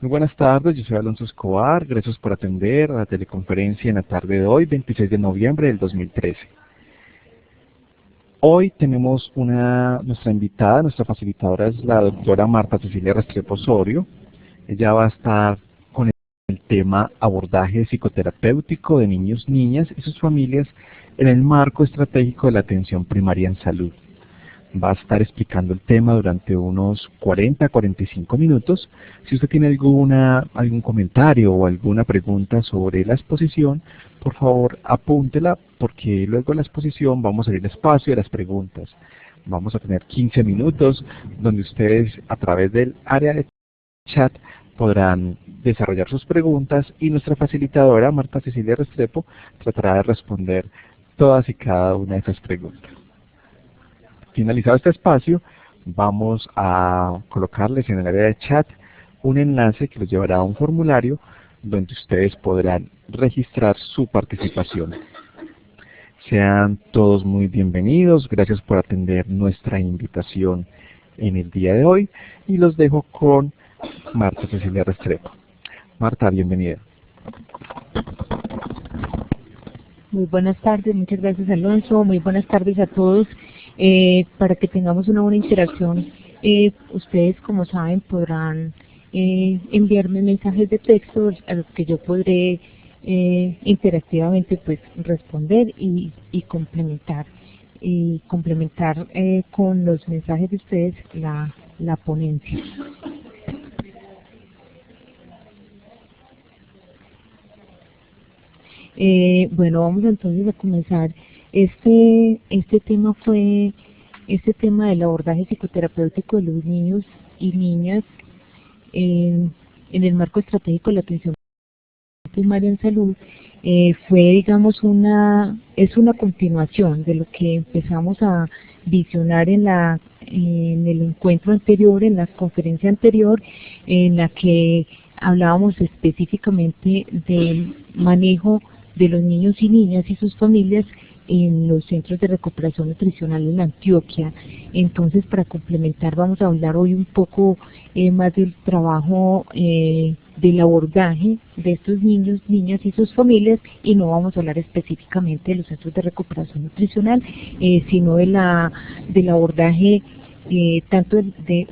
Muy buenas tardes, yo soy Alonso Escobar, gracias por atender a la teleconferencia en la tarde de hoy, 26 de noviembre del 2013. Hoy tenemos nuestra invitada, nuestra facilitadora es la doctora Marta Cecilia Restrepo Osorio. Ella va a estar con el tema abordaje psicoterapéutico de niños, niñas y sus familias en el marco estratégico de la atención primaria en salud. Va a estar explicando el tema durante unos 40-45 minutos. Si usted tiene algún comentario o alguna pregunta sobre la exposición, por favor apúntela, porque luego de la exposición vamos a abrir espacio de las preguntas. Vamos a tener 15 minutos donde ustedes a través del área de chat podrán desarrollar sus preguntas y nuestra facilitadora, Marta Cecilia Restrepo, tratará de responder todas y cada una de esas preguntas. Finalizado este espacio, vamos a colocarles en el área de chat un enlace que los llevará a un formulario donde ustedes podrán registrar su participación. Sean todos muy bienvenidos, gracias por atender nuestra invitación en el día de hoy y los dejo con Marta Cecilia Restrepo. Marta, bienvenida. Muy buenas tardes, muchas gracias Alonso, muy buenas tardes a todos. Para que tengamos una buena interacción, ustedes como saben podrán enviarme mensajes de texto a los que yo podré interactivamente pues responder y complementar con los mensajes de ustedes la ponencia. Bueno, vamos entonces a comenzar. Este tema del abordaje psicoterapéutico de los niños y niñas en el marco estratégico de la atención primaria en salud fue, digamos, es una continuación de lo que empezamos a visionar en el encuentro anterior, en la conferencia anterior, en la que hablábamos específicamente del manejo de los niños y niñas y sus familias en los centros de recuperación nutricional en Antioquia. Entonces, para complementar, vamos a hablar hoy un poco más del trabajo del abordaje de estos niños, niñas y sus familias, y no vamos a hablar específicamente de los centros de recuperación nutricional, sino del abordaje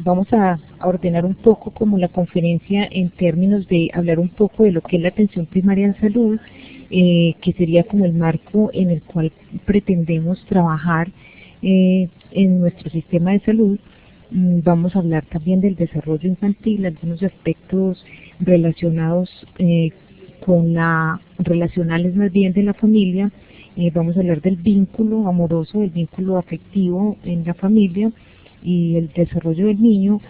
vamos a ordenar un poco como la conferencia en términos de hablar un poco de lo que es la atención primaria en salud, que sería como el marco en el cual pretendemos trabajar en nuestro sistema de salud. Vamos a hablar también del desarrollo infantil, algunos aspectos relacionados relacionales más bien de la familia. Vamos a hablar del vínculo amoroso, del vínculo afectivo en la familia y el desarrollo del niño.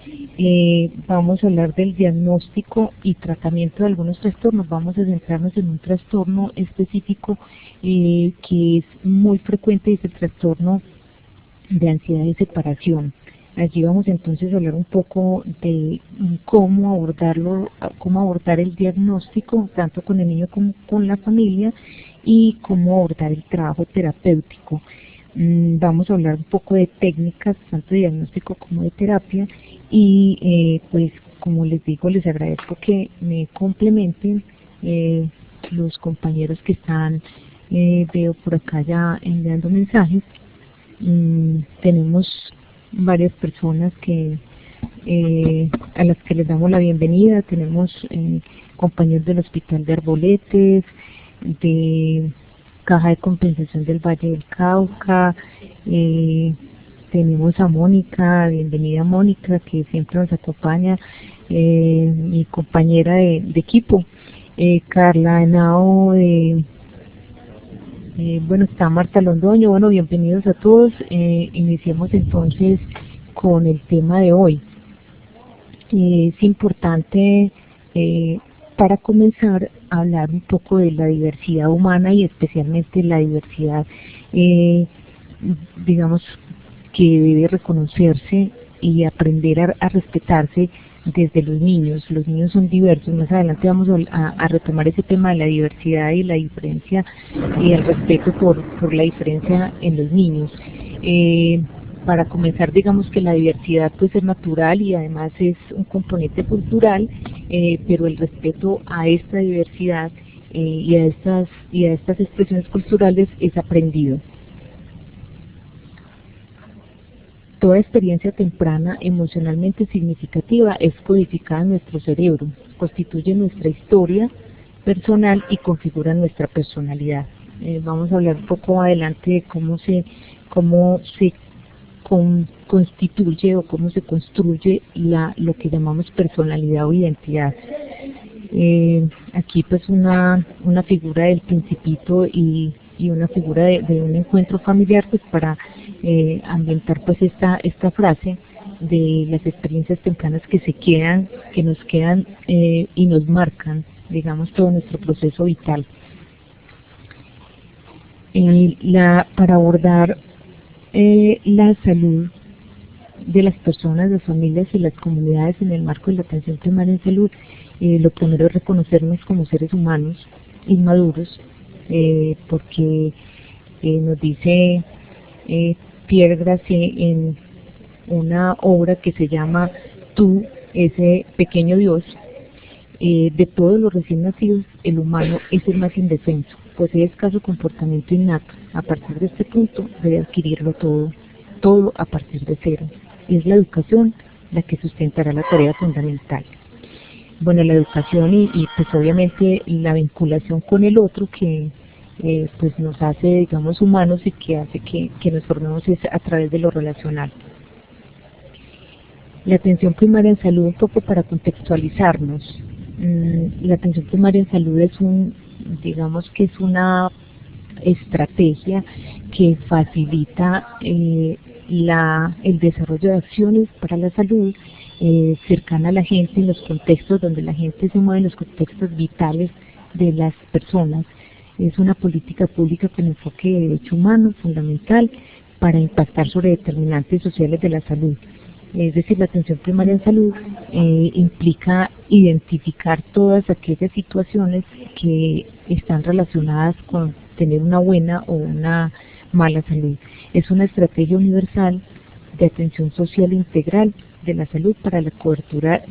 Vamos a hablar del diagnóstico y tratamiento de algunos trastornos. Vamos a centrarnos en un trastorno específico que es muy frecuente, es el trastorno de ansiedad y separación. Allí vamos entonces a hablar un poco de cómo abordarlo, cómo abordar el diagnóstico, tanto con el niño como con la familia, y cómo abordar el trabajo terapéutico. Vamos a hablar un poco de técnicas, tanto de diagnóstico como de terapia, y pues como les digo, les agradezco que me complementen los compañeros que están, veo por acá ya enviando mensajes. Tenemos varias personas a las que les damos la bienvenida. Tenemos compañeros del Hospital de Arboletes, de Caja de Compensación del Valle del Cauca, tenemos a Mónica, bienvenida Mónica, que siempre nos acompaña, mi compañera de equipo, Carla Henao, bueno, está Marta Londoño. Bueno, bienvenidos a todos. Iniciemos entonces con el tema de hoy. Es importante para comenzar a hablar un poco de la diversidad humana y especialmente la diversidad, digamos, que debe reconocerse y aprender a respetarse desde los niños. Los niños son diversos. Más adelante vamos a retomar ese tema de la diversidad y la diferencia y el respeto por la diferencia en los niños. Para comenzar, digamos que la diversidad pues es natural y además es un componente cultural, pero el respeto a esta diversidad y a estas expresiones culturales es aprendido. Toda experiencia temprana emocionalmente significativa es codificada en nuestro cerebro, constituye nuestra historia personal y configura nuestra personalidad. Vamos a hablar un poco adelante de cómo se constituye o cómo se construye lo que llamamos personalidad o identidad. Aquí pues una figura del Principito y una figura de un encuentro familiar, pues para ambientar pues esta frase de las experiencias tempranas que nos quedan y nos marcan, digamos, todo nuestro proceso vital. Para abordar la salud de las personas, las familias y las comunidades en el marco de la atención primaria en salud, lo primero es reconocernos como seres humanos inmaduros, porque nos dice Pierre Gracié en una obra que se llama Tú, ese pequeño Dios, de todos los recién nacidos, el humano es el más indefenso, posee escaso comportamiento innato. A partir de este punto debe adquirirlo todo a partir de cero. Y es la educación la que sustentará la tarea fundamental. Bueno, la educación y pues obviamente la vinculación con el otro que pues nos hace, digamos, humanos y que hace que nos formemos a través de lo relacional. La atención primaria en salud, un poco para contextualizarnos. La atención primaria en salud es digamos que es una estrategia que facilita el desarrollo de acciones para la salud cercana a la gente, en los contextos donde la gente se mueve, en los contextos vitales de las personas. Es una política pública con enfoque de derecho humano fundamental para impactar sobre determinantes sociales de la salud. Es decir, la atención primaria en salud implica identificar todas aquellas situaciones que están relacionadas con tener una buena o una mala salud. Es una estrategia universal de atención social integral de la salud para la cobertura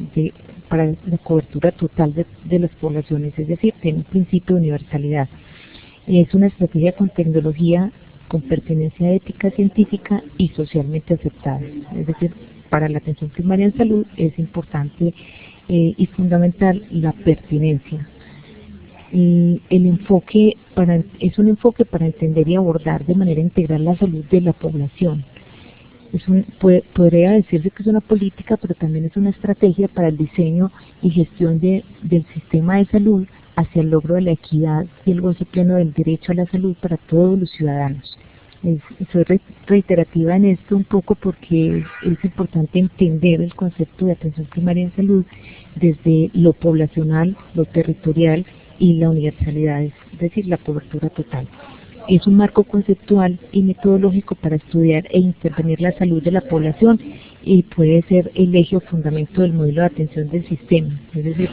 total de las poblaciones, es decir, tiene un principio de universalidad. Es una estrategia con tecnología, con pertenencia ética, científica y socialmente aceptada. Es decir, para la atención primaria en salud es importante y fundamental la pertinencia. Es un enfoque para entender y abordar de manera integral la salud de la población. Podría decirse que es una política, pero también es una estrategia para el diseño y gestión del sistema de salud hacia el logro de la equidad y el goce pleno del derecho a la salud para todos los ciudadanos. Soy reiterativa en esto un poco porque es importante entender el concepto de atención primaria en salud desde lo poblacional, lo territorial y la universalidad, es decir, la cobertura total. Es un marco conceptual y metodológico para estudiar e intervenir la salud de la población y puede ser el eje o fundamento del modelo de atención del sistema, es decir,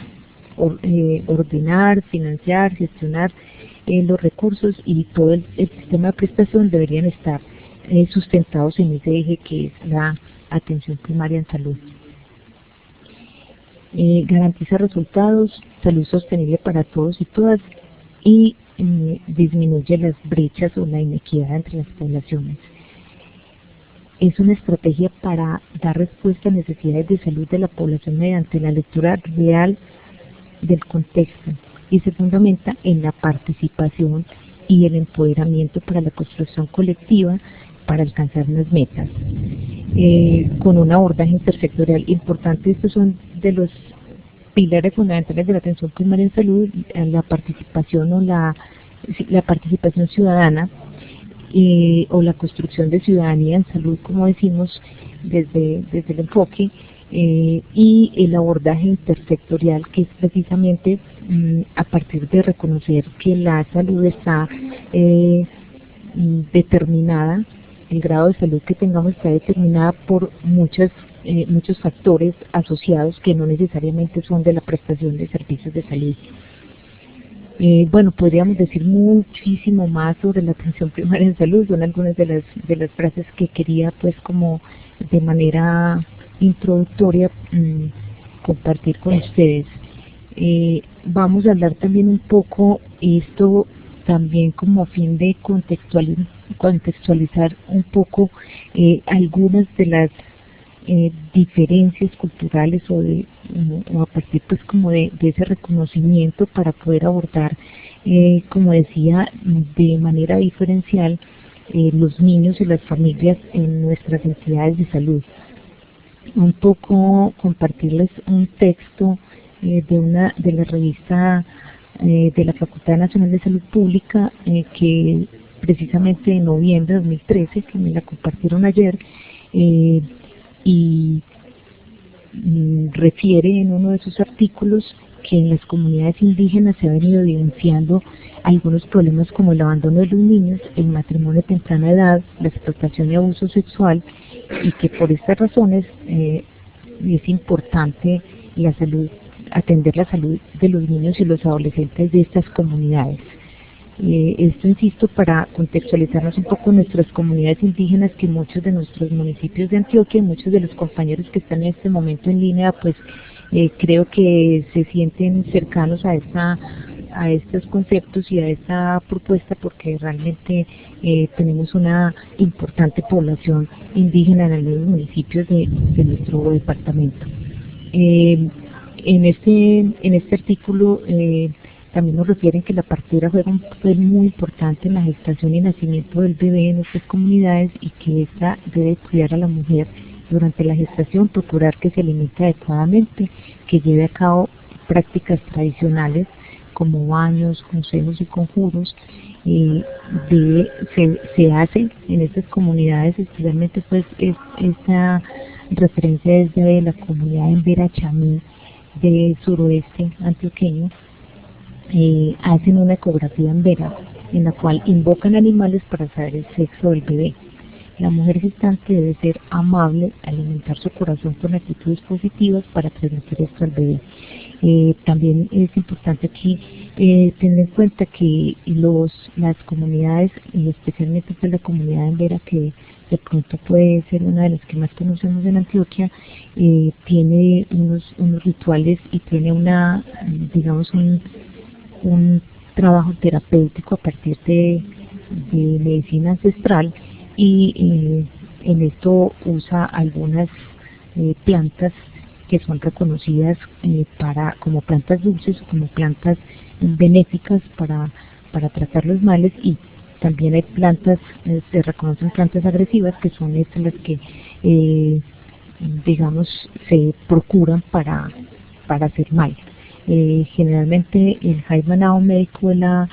ordenar, financiar, gestionar los recursos y todo el sistema de prestación deberían estar sustentados en ese eje que es la atención primaria en salud. Garantiza resultados, salud sostenible para todos y todas y disminuye las brechas o la inequidad entre las poblaciones. Es una estrategia para dar respuesta a necesidades de salud de la población mediante la lectura real del contexto y se fundamenta en la participación y el empoderamiento para la construcción colectiva para alcanzar unas metas, con un abordaje intersectorial importante. Estos son de los pilares fundamentales de la atención primaria en salud: la participación o la participación ciudadana o la construcción de ciudadanía en salud, como decimos desde el enfoque, y el abordaje intersectorial, que es precisamente a partir de reconocer que la salud está determinada, el grado de salud que tengamos está determinada por muchos factores asociados que no necesariamente son de la prestación de servicios de salud. Bueno, podríamos decir muchísimo más sobre la atención primaria en salud, son algunas de las frases que quería pues como de manera introductoria compartir con ustedes. Vamos a hablar también un poco esto también como a fin de contextualizar un poco algunas de las diferencias culturales o a partir pues como de ese reconocimiento para poder abordar, como decía, de manera diferencial los niños y las familias en nuestras entidades de salud. Un poco compartirles un texto de la revista de la Facultad Nacional de Salud Pública, que precisamente en noviembre de 2013, que me la compartieron ayer, y refiere en uno de sus artículos que en las comunidades indígenas se ha venido evidenciando algunos problemas como el abandono de los niños, el matrimonio a temprana edad, la explotación y abuso sexual, y que por estas razones es importante atender la salud de los niños y los adolescentes de estas comunidades. Esto, insisto, para contextualizarnos un poco en nuestras comunidades indígenas, que muchos de nuestros municipios de Antioquia, muchos de los compañeros que están en este momento en línea, pues creo que se sienten cercanos a estos conceptos y a esta propuesta, porque realmente tenemos una importante población indígena en algunos municipios de nuestro departamento. En este artículo también nos refieren que la partera juega un papel muy importante en la gestación y nacimiento del bebé en nuestras comunidades, y que ésta debe cuidar a la mujer durante la gestación, procurar que se alimente adecuadamente, que lleve a cabo prácticas tradicionales como baños, consejos y conjuros. Se hace en estas comunidades, especialmente pues esta referencia desde la comunidad en Verachamí del suroeste antioqueño. Hacen una ecografía en Vera, en la cual invocan animales para saber el sexo del bebé. La mujer gestante debe ser amable, alimentar su corazón con actitudes positivas para transmitir esto al bebé. También es importante aquí tener en cuenta que las comunidades, y especialmente pues la comunidad en Vera, que de pronto puede ser una de las que más conocemos en Antioquia, tiene unos rituales y tiene digamos un trabajo terapéutico a partir de medicina ancestral, y en esto usa algunas plantas que son reconocidas como plantas dulces o como plantas benéficas para tratar los males, y también hay plantas, se reconocen plantas agresivas, que son estas las que digamos se procuran para hacer mal. Generalmente el Jaimanao médico de la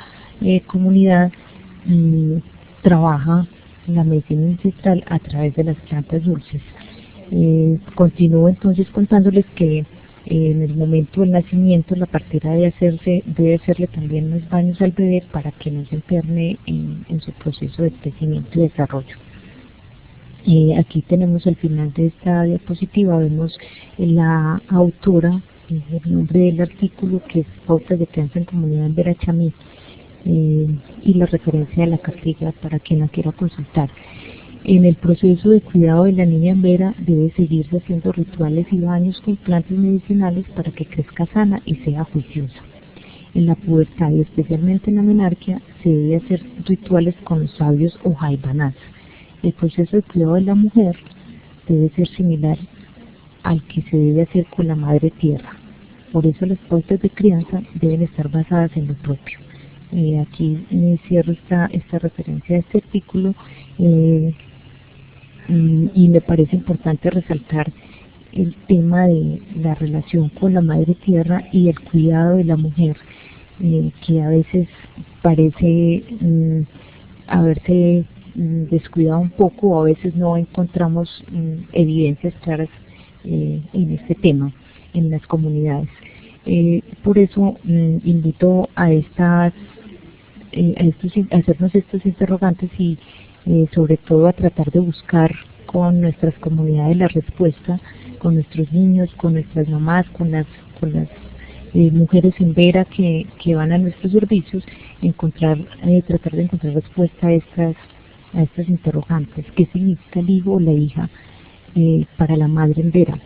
comunidad trabaja la medicina ancestral a través de las plantas dulces. Continúo entonces contándoles que en el momento del nacimiento la partera debe hacerle también unos baños al bebé para que no se enferme en su proceso de crecimiento y desarrollo. Aquí tenemos al final de esta diapositiva, vemos la autora, el nombre del artículo, que es Pautas de Crianza en Comunidad en Verachamí, y la referencia de la cartilla para quien la quiera consultar. En el proceso de cuidado de la niña en Vera debe seguirse haciendo rituales y baños con plantas medicinales para que crezca sana y sea juiciosa. En la pubertad y especialmente en la menarquia se debe hacer rituales con los sabios o jaibanás. El proceso de cuidado de la mujer debe ser similar al que se debe hacer con la madre tierra. Por eso las pautas de crianza deben estar basadas en lo propio. Aquí cierro esta referencia a este artículo, y me parece importante resaltar el tema de la relación con la madre tierra y el cuidado de la mujer, que a veces parece haberse descuidado un poco, o a veces no encontramos evidencias claras en este tema en las comunidades. Por eso invito a hacernos estos interrogantes y sobre todo a tratar de buscar con nuestras comunidades la respuesta, con nuestros niños, con nuestras mamás, con las mujeres en Vera que van a nuestros servicios, tratar de encontrar respuesta a estas interrogantes. ¿Qué significa el hijo o la hija para la madre en Vera?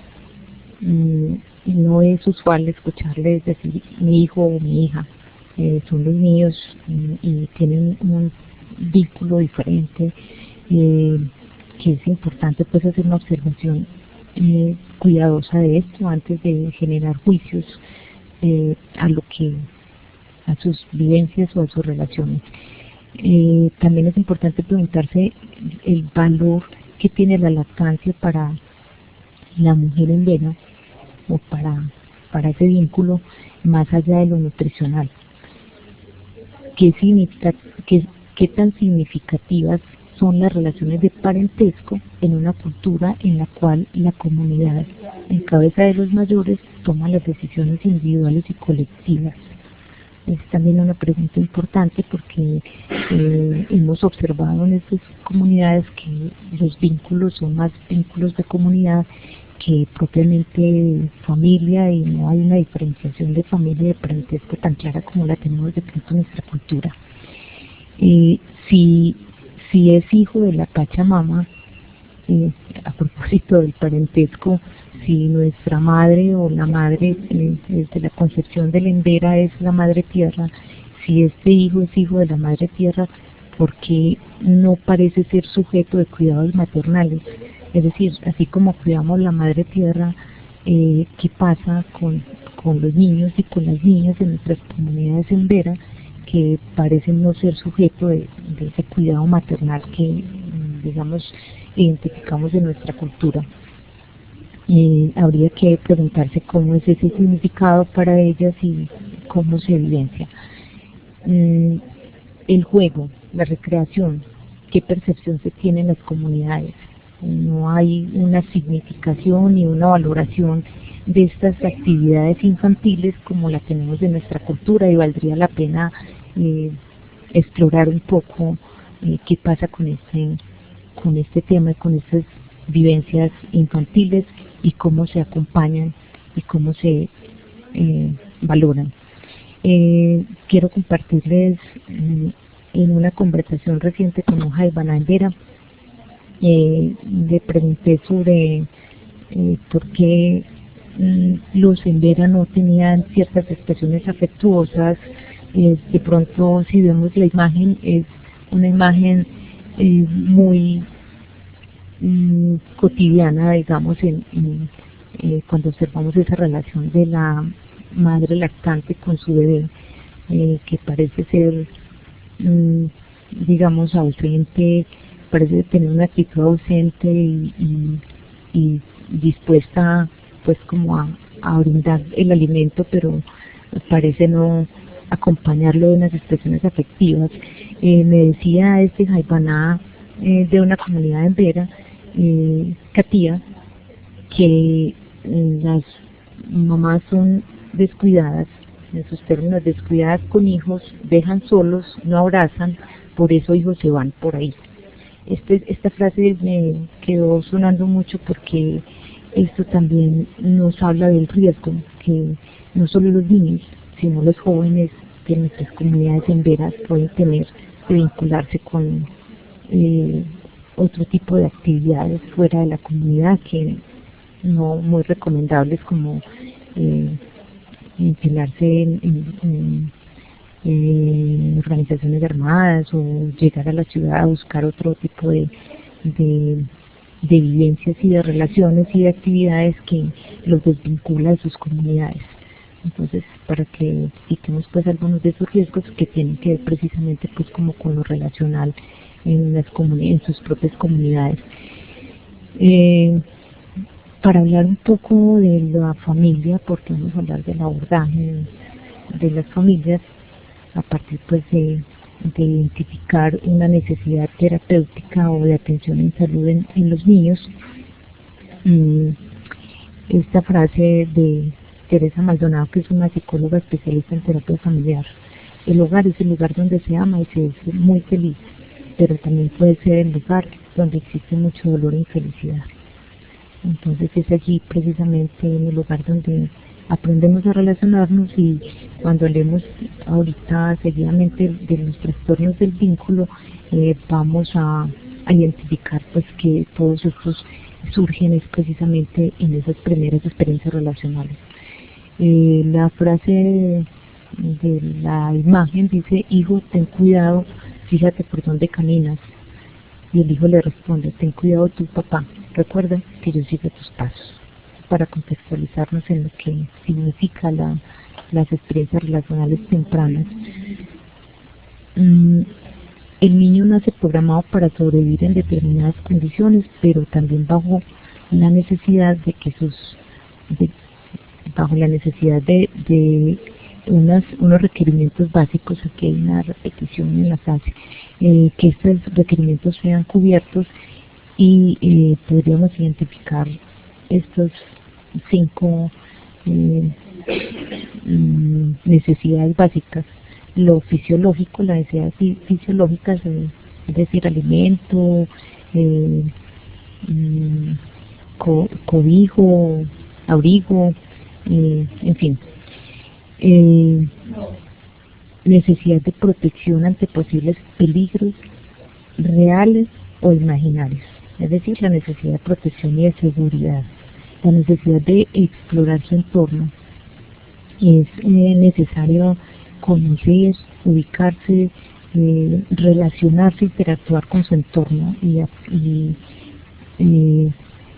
no es usual escucharles decir mi hijo o mi hija. Son los niños y tienen un vínculo diferente, que es importante pues hacer una observación cuidadosa de esto antes de generar juicios a sus vivencias o a sus relaciones. También es importante preguntarse el valor que tiene la lactancia para la mujer en vena o para ese vínculo, más allá de lo nutricional. ¿Qué tan significativas son las relaciones de parentesco en una cultura en la cual la comunidad, en cabeza de los mayores, toma las decisiones individuales y colectivas? Es también una pregunta importante porque hemos observado en estas comunidades que los vínculos son más vínculos de comunidad que propiamente familia, y no hay una diferenciación de familia y de parentesco tan clara como la tenemos de pronto en nuestra cultura. Si es hijo de la Pachamama, a propósito del parentesco, si nuestra madre o la madre desde la concepción de la Embera es la madre tierra, si este hijo es hijo de la madre tierra, ¿por qué no parece ser sujeto de cuidados maternales? Es decir, así como cuidamos la madre tierra, ¿qué pasa con los niños y con las niñas en nuestras comunidades embera que parecen no ser sujeto de ese cuidado maternal que, digamos, identificamos en nuestra cultura? Habría que preguntarse cómo es ese significado para ellas y cómo se vivencia. El juego, la recreación, ¿qué percepción se tiene en las comunidades? No hay una significación ni una valoración de estas actividades infantiles como la tenemos en nuestra cultura, y valdría la pena explorar un poco qué pasa con este tema y con estas vivencias infantiles y cómo se acompañan y cómo se valoran. Quiero compartirles en una conversación reciente con un Jaibaná Embera. Le pregunté sobre por qué los Embera no tenían ciertas expresiones afectuosas. De pronto, si vemos la imagen, es una imagen muy cotidiana, digamos, cuando observamos esa relación de la madre lactante con su bebé, que parece ser, digamos, ausente, parece tener una actitud ausente y dispuesta pues como a brindar el alimento, pero parece no acompañarlo de unas expresiones afectivas. Me decía este Jaibaná de una comunidad en Vera, Katia, que las mamás son descuidadas, en sus términos descuidadas con hijos, dejan solos, no abrazan, por eso hijos se van por ahí. Esta frase me quedó sonando mucho porque esto también nos habla del riesgo que no solo los niños, sino los jóvenes de nuestras comunidades emberas pueden tener de vincularse con otro tipo de actividades fuera de la comunidad, que no muy recomendables, como vincularse en organizaciones armadas o llegar a la ciudad a buscar otro tipo de vivencias y de relaciones y de actividades que los desvincula de sus comunidades. Entonces, para que quitemos pues algunos de esos riesgos que tienen que ver precisamente pues como con lo relacional en sus propias comunidades. Para hablar un poco de la familia, porque vamos a hablar del abordaje de las familias a partir pues de identificar una necesidad terapéutica o de atención en salud en los niños. Esta frase de Teresa Maldonado, que es una psicóloga especialista en terapia familiar: el hogar es el lugar donde se ama y se es muy feliz, pero también puede ser el lugar donde existe mucho dolor e infelicidad. Entonces es allí precisamente en el lugar donde aprendemos a relacionarnos, y cuando hablemos ahorita seguidamente de los trastornos del vínculo, vamos a identificar pues que todos estos surgen es precisamente en esas primeras experiencias relacionales. La frase de la imagen dice: hijo, ten cuidado, fíjate por dónde caminas. Y el hijo le responde: ten cuidado tú, papá, recuerda que yo sigo tus pasos. Para contextualizarnos en lo que significa las experiencias relacionales tempranas. El niño nace programado para sobrevivir en determinadas condiciones, pero también bajo la necesidad de que unos requerimientos básicos. Aquí hay una repetición en la frase, que estos requerimientos sean cubiertos, y podríamos identificar estos 5 necesidades básicas. Lo fisiológico, la necesidad fisiológica, es decir, alimento, cobijo, abrigo, en fin. Necesidad de protección ante posibles peligros reales o imaginarios, es decir, la necesidad de protección y de seguridad. La necesidad de explorar su entorno. Es necesario conocer, ubicarse, relacionarse, interactuar con su entorno.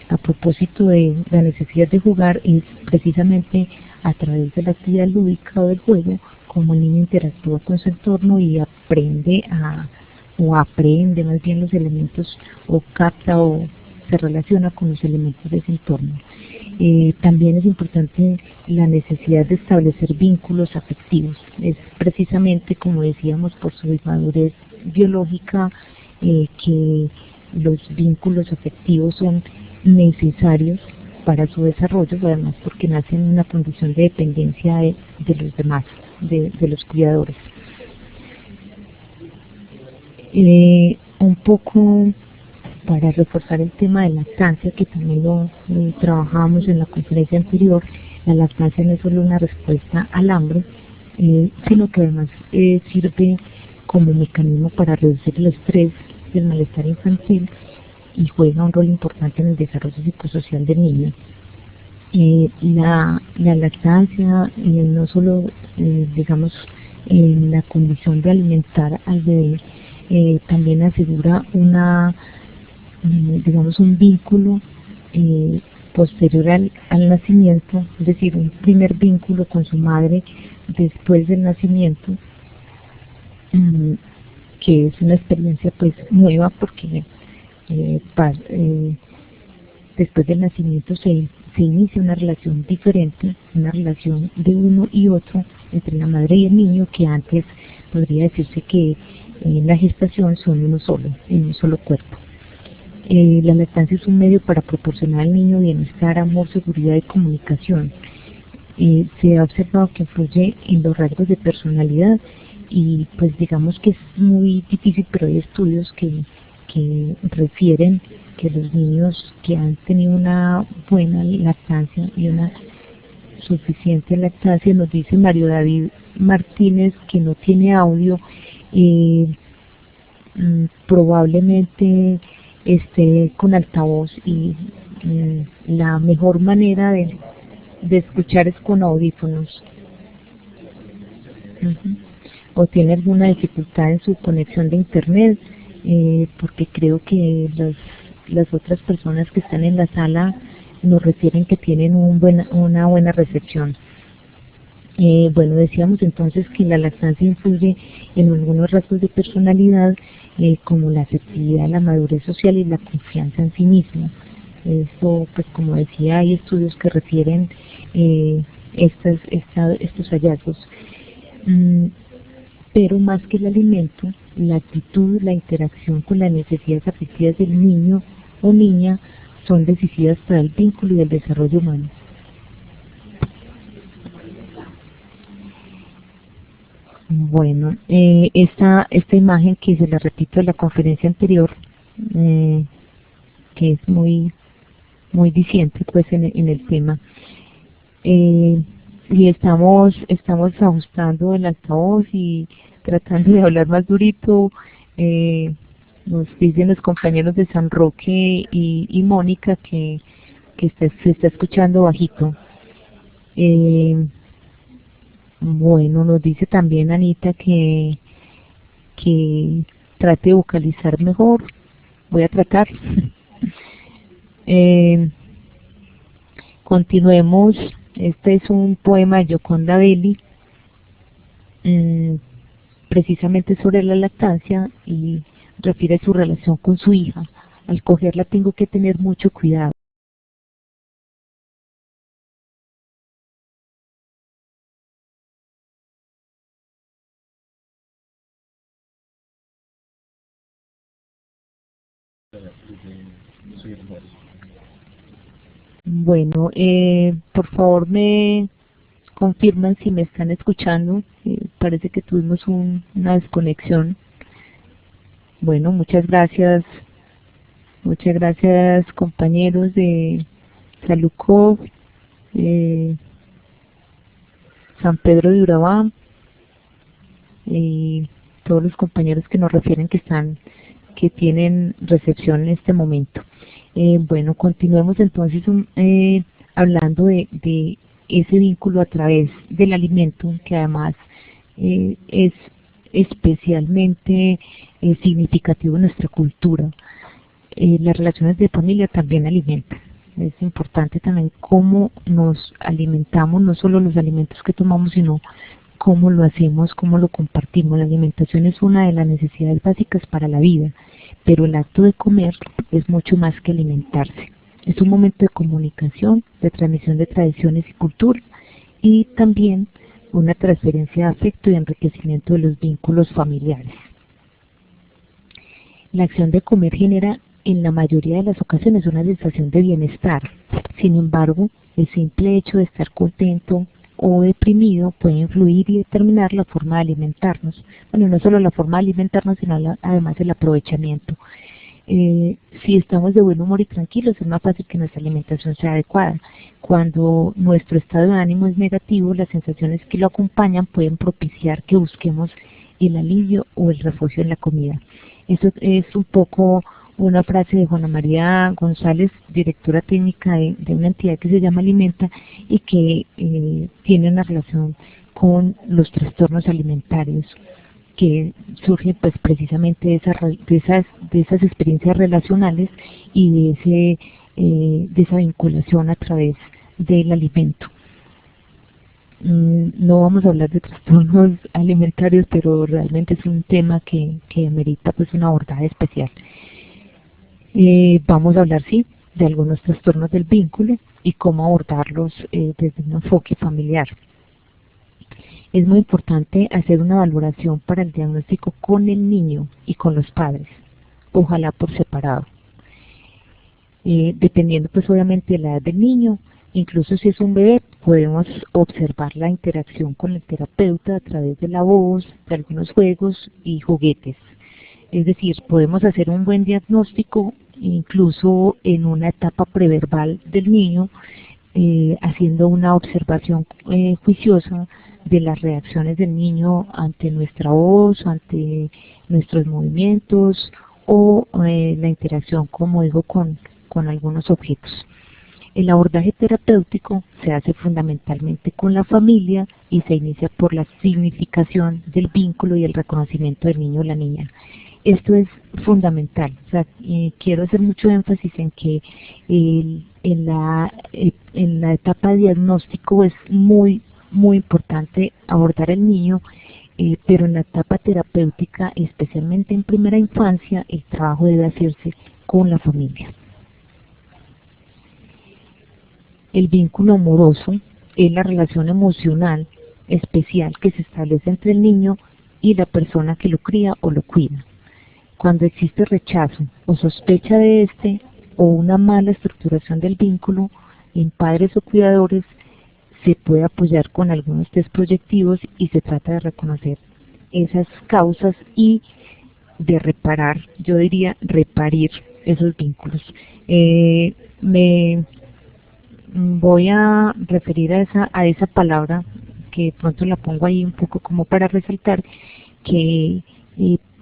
A propósito de la necesidad de jugar, es precisamente a través de la actividad lúdica o del juego como el niño interactúa con su entorno y aprende más bien los elementos, o capta o se relaciona con los elementos de ese entorno. También es importante la necesidad de establecer vínculos afectivos. Es precisamente, como decíamos, por su madurez biológica, que los vínculos afectivos son necesarios para su desarrollo, además porque nacen en una condición de dependencia de los demás, de los cuidadores. Un poco para reforzar el tema de lactancia, que también lo trabajamos en la conferencia anterior. La lactancia no es solo una respuesta al hambre, sino que además sirve como mecanismo para reducir el estrés y el malestar infantil, y juega un rol importante en el desarrollo psicosocial del niño. La lactancia no solo, digamos, en la condición de alimentar al bebé, también asegura un vínculo posterior al nacimiento, es decir, un primer vínculo con su madre después del nacimiento, que es una experiencia pues nueva, porque después del nacimiento se inicia una relación diferente, una relación de uno y otro entre la madre y el niño, que antes podría decirse que en la gestación son uno solo, en un solo cuerpo. La lactancia es un medio para proporcionar al niño bienestar, amor, seguridad y comunicación. Se ha observado que influye en los rasgos de personalidad, y pues digamos que es muy difícil, pero hay estudios que refieren que los niños que han tenido una buena lactancia y una suficiente lactancia, nos dice Mario David Martínez, que no tiene audio, probablemente esté con altavoz, y la mejor manera de escuchar es con audífonos. O tiene alguna dificultad en su conexión de internet, porque creo que las otras personas que están en la sala nos refieren que tienen una buena recepción. Bueno, decíamos entonces que la lactancia influye en algunos rasgos de personalidad, como la asertividad, la madurez social y la confianza en sí mismo. Esto, pues como decía, hay estudios que refieren estos hallazgos. Pero más que el alimento, la actitud, la interacción con las necesidades afectivas del niño o niña son decisivas para el vínculo y el desarrollo humano. Bueno, esta imagen, que se la repito de la conferencia anterior, que es muy diciente pues en el tema, y estamos ajustando el altavoz y tratando de hablar más durito. Nos dicen los compañeros de San Roque y Mónica que se está escuchando bajito. Eh, bueno, nos dice también Anita que trate de vocalizar mejor. Voy a tratar. Eh, Continuemos. Este es un poema de Gioconda Belli, precisamente sobre la lactancia, y refiere su relación con su hija. Al cogerla tengo que tener mucho cuidado. Bueno, por favor me confirman si me están escuchando. Parece que tuvimos una desconexión. Bueno, muchas gracias compañeros de Salucov, San Pedro de Urabá, y todos los compañeros que nos refieren que tienen recepción en este momento. Bueno, continuemos entonces hablando de ese vínculo a través del alimento, que además es especialmente significativo en nuestra cultura. Las relaciones de familia también alimentan. Es importante también cómo nos alimentamos, no solo los alimentos que tomamos, sino cómo lo hacemos, cómo lo compartimos. La alimentación es una de las necesidades básicas para la vida, pero el acto de comer es mucho más que alimentarse. Es un momento de comunicación, de transmisión de tradiciones y cultura, y también una transferencia de afecto y enriquecimiento de los vínculos familiares. La acción de comer genera en la mayoría de las ocasiones una sensación de bienestar. Sin embargo, el simple hecho de estar contento o deprimido puede influir y determinar la forma de alimentarnos. Bueno, no solo la forma de alimentarnos, sino además el aprovechamiento. Si estamos de buen humor y tranquilos, es más fácil que nuestra alimentación sea adecuada. Cuando nuestro estado de ánimo es negativo, las sensaciones que lo acompañan pueden propiciar que busquemos el alivio o el refugio en la comida. Eso es un poco una frase de Juana María González, directora técnica de una entidad que se llama Alimenta, y que tiene una relación con los trastornos alimentarios, que surgen pues precisamente de esas experiencias relacionales y de esa vinculación a través del alimento. No vamos a hablar de trastornos alimentarios, pero realmente es un tema que merita pues un abordaje especial. Vamos a hablar, sí, de algunos trastornos del vínculo y cómo abordarlos desde un enfoque familiar. Es muy importante hacer una valoración para el diagnóstico con el niño y con los padres, ojalá por separado. Dependiendo pues obviamente de la edad del niño, incluso si es un bebé, podemos observar la interacción con el terapeuta a través de la voz, de algunos juegos y juguetes. Es decir, podemos hacer un buen diagnóstico incluso en una etapa preverbal del niño, haciendo una observación juiciosa de las reacciones del niño ante nuestra voz, ante nuestros movimientos o la interacción, como digo, con algunos objetos. El abordaje terapéutico se hace fundamentalmente con la familia y se inicia por la significación del vínculo y el reconocimiento del niño o la niña. Esto es fundamental. O sea, quiero hacer mucho énfasis en que en la etapa de diagnóstico es muy importante abordar al niño, pero en la etapa terapéutica, especialmente en primera infancia, el trabajo debe hacerse con la familia. El vínculo amoroso es la relación emocional especial que se establece entre el niño y la persona que lo cría o lo cuida. Cuando existe rechazo o sospecha de este o una mala estructuración del vínculo en padres o cuidadores, se puede apoyar con algunos test proyectivos y se trata de reconocer esas causas y de reparar, yo diría reparir esos vínculos. Me voy a referir a esa palabra, que pronto la pongo ahí un poco como para resaltar, que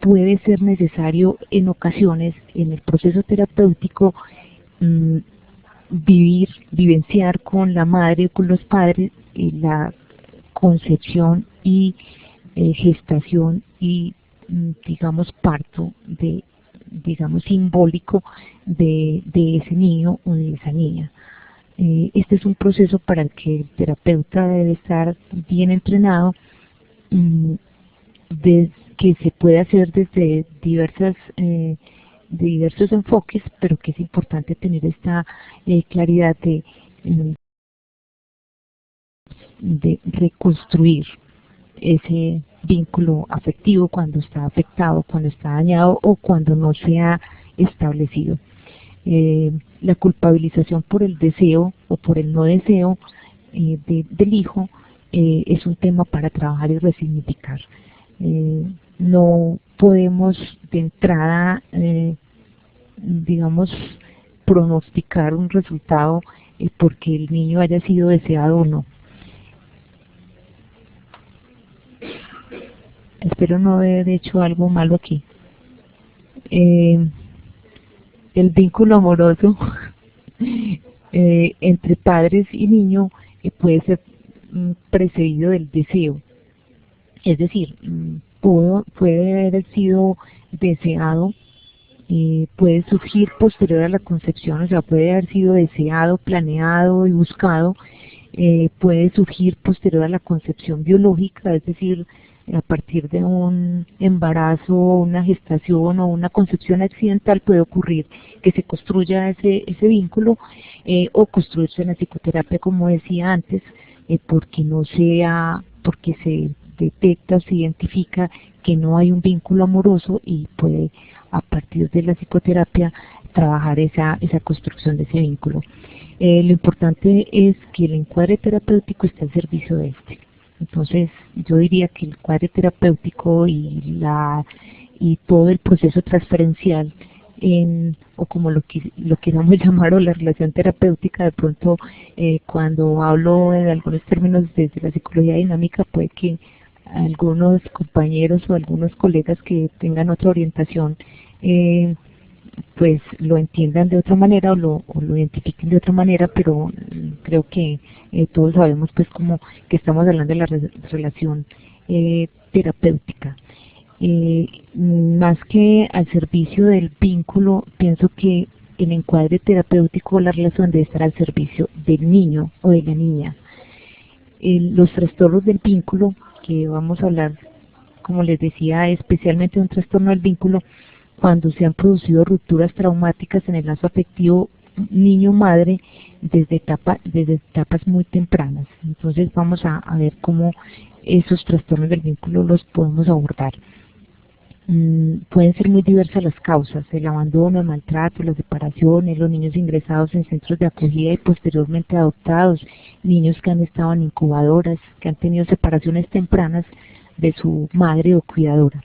puede ser necesario en ocasiones en el proceso terapéutico vivenciar con la madre o con los padres la concepción y gestación y digamos parto simbólico de ese niño o de esa niña. Este es un proceso para el que el terapeuta debe estar bien entrenado, que se puede hacer desde diversos enfoques, pero que es importante tener esta claridad de reconstruir ese vínculo afectivo cuando está afectado, cuando está dañado o cuando no se ha establecido. La culpabilización por el deseo o por el no deseo del hijo es un tema para trabajar y resignificar. No podemos de entrada, digamos, pronosticar un resultado porque el niño haya sido deseado o no. Espero no haber hecho algo malo aquí. El vínculo amoroso entre padres y niño puede ser precedido del deseo. Es decir, puede haber sido deseado, puede surgir posterior a la concepción, o sea, puede haber sido deseado, planeado y buscado, puede surgir posterior a la concepción biológica, es decir, a partir de un embarazo, una gestación o una concepción accidental puede ocurrir que se construya ese vínculo o construirse en la psicoterapia, como decía antes, porque se detecta o se identifica que no hay un vínculo amoroso y puede a partir de la psicoterapia trabajar esa construcción de ese vínculo. Lo importante es que el encuadre terapéutico esté al servicio de este. Entonces yo diría que el encuadre terapéutico y todo el proceso transferencial o como lo queramos llamar, o la relación terapéutica, de pronto cuando hablo de algunos términos desde la psicología dinámica, puede que algunos compañeros o algunos colegas que tengan otra orientación pues lo entiendan de otra manera o lo identifiquen de otra manera, pero creo que todos sabemos pues como que estamos hablando de la relación terapéutica. Más que al servicio del vínculo, pienso que el encuadre terapéutico, la relación debe estar al servicio del niño o de la niña. Los trastornos del vínculo, que vamos a hablar, como les decía, especialmente de un trastorno del vínculo, cuando se han producido rupturas traumáticas en el lazo afectivo niño-madre desde etapas muy tempranas. Entonces vamos a ver cómo esos trastornos del vínculo los podemos abordar. Pueden ser muy diversas las causas: el abandono, el maltrato, las separaciones, los niños ingresados en centros de acogida y posteriormente adoptados, niños que han estado en incubadoras, que han tenido separaciones tempranas de su madre o cuidadora.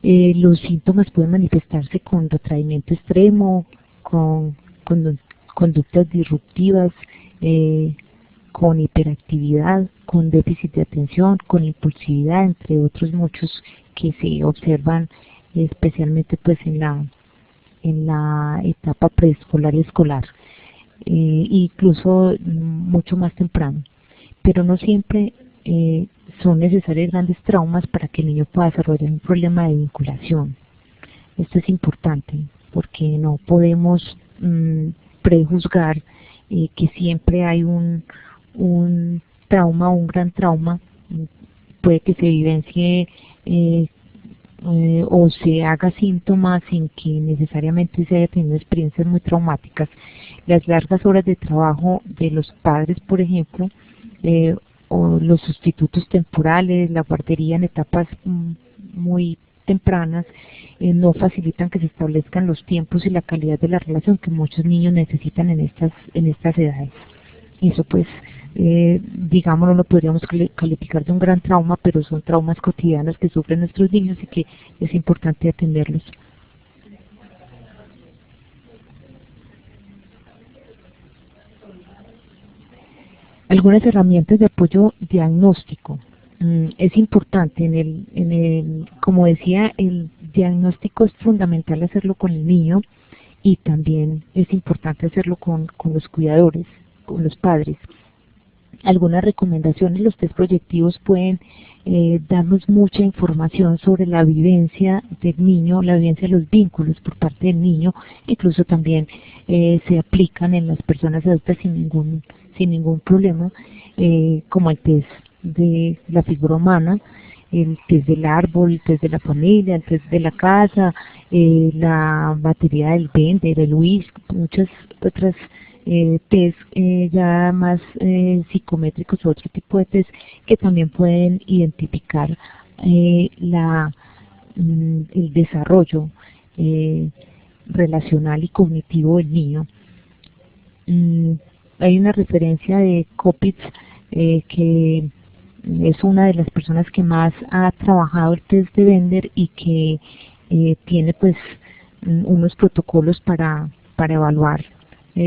Los síntomas pueden manifestarse con retraimiento extremo, con conductas disruptivas, con hiperactividad, con déficit de atención, con impulsividad, entre otros muchos que se observan especialmente pues en la etapa preescolar y escolar, incluso mucho más temprano. Pero no siempre son necesarios grandes traumas para que el niño pueda desarrollar un problema de vinculación. Esto es importante porque no podemos prejuzgar que siempre hay un trauma o un gran trauma. Puede que se vivencie o se haga síntomas sin que necesariamente se haya tenido experiencias muy traumáticas. Las largas horas de trabajo de los padres, por ejemplo, o los sustitutos temporales, la guardería en etapas muy tempranas, no facilitan que se establezcan los tiempos y la calidad de la relación que muchos niños necesitan en estas edades. Y eso pues, digamos, no lo podríamos calificar de un gran trauma, pero son traumas cotidianos que sufren nuestros niños y que es importante atenderlos. Algunas herramientas de apoyo diagnóstico. Es importante, como decía, el diagnóstico es fundamental hacerlo con el niño y también es importante hacerlo con los cuidadores, con los padres. algunas recomendaciones. Los test proyectivos pueden darnos mucha información sobre la vivencia del niño, la vivencia de los vínculos por parte del niño. Incluso también se aplican en las personas adultas sin ningún problema, como el test de la figura humana, el test del árbol, el test de la familia, el test de la casa, la batería del Bender, el WISC, muchas otras test ya más psicométricos, otro tipo de test que también pueden identificar el desarrollo relacional y cognitivo del niño. Hay una referencia de Kopitz, que es una de las personas que más ha trabajado el test de Bender y que tiene pues unos protocolos para evaluar.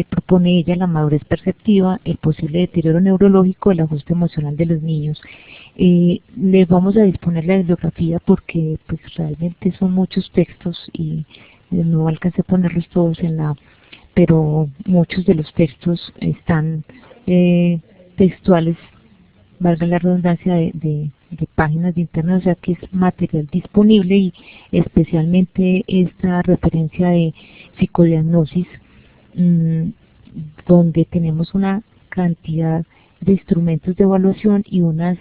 Propone ella la madurez perceptiva, el posible deterioro neurológico, el ajuste emocional de los niños. Les vamos a disponer la bibliografía porque pues realmente son muchos textos y no alcancé a ponerlos todos pero muchos de los textos están textuales, valga la redundancia, de páginas de internet, o sea que es material disponible, y especialmente esta referencia de psicodiagnosis, donde tenemos una cantidad de instrumentos de evaluación y unas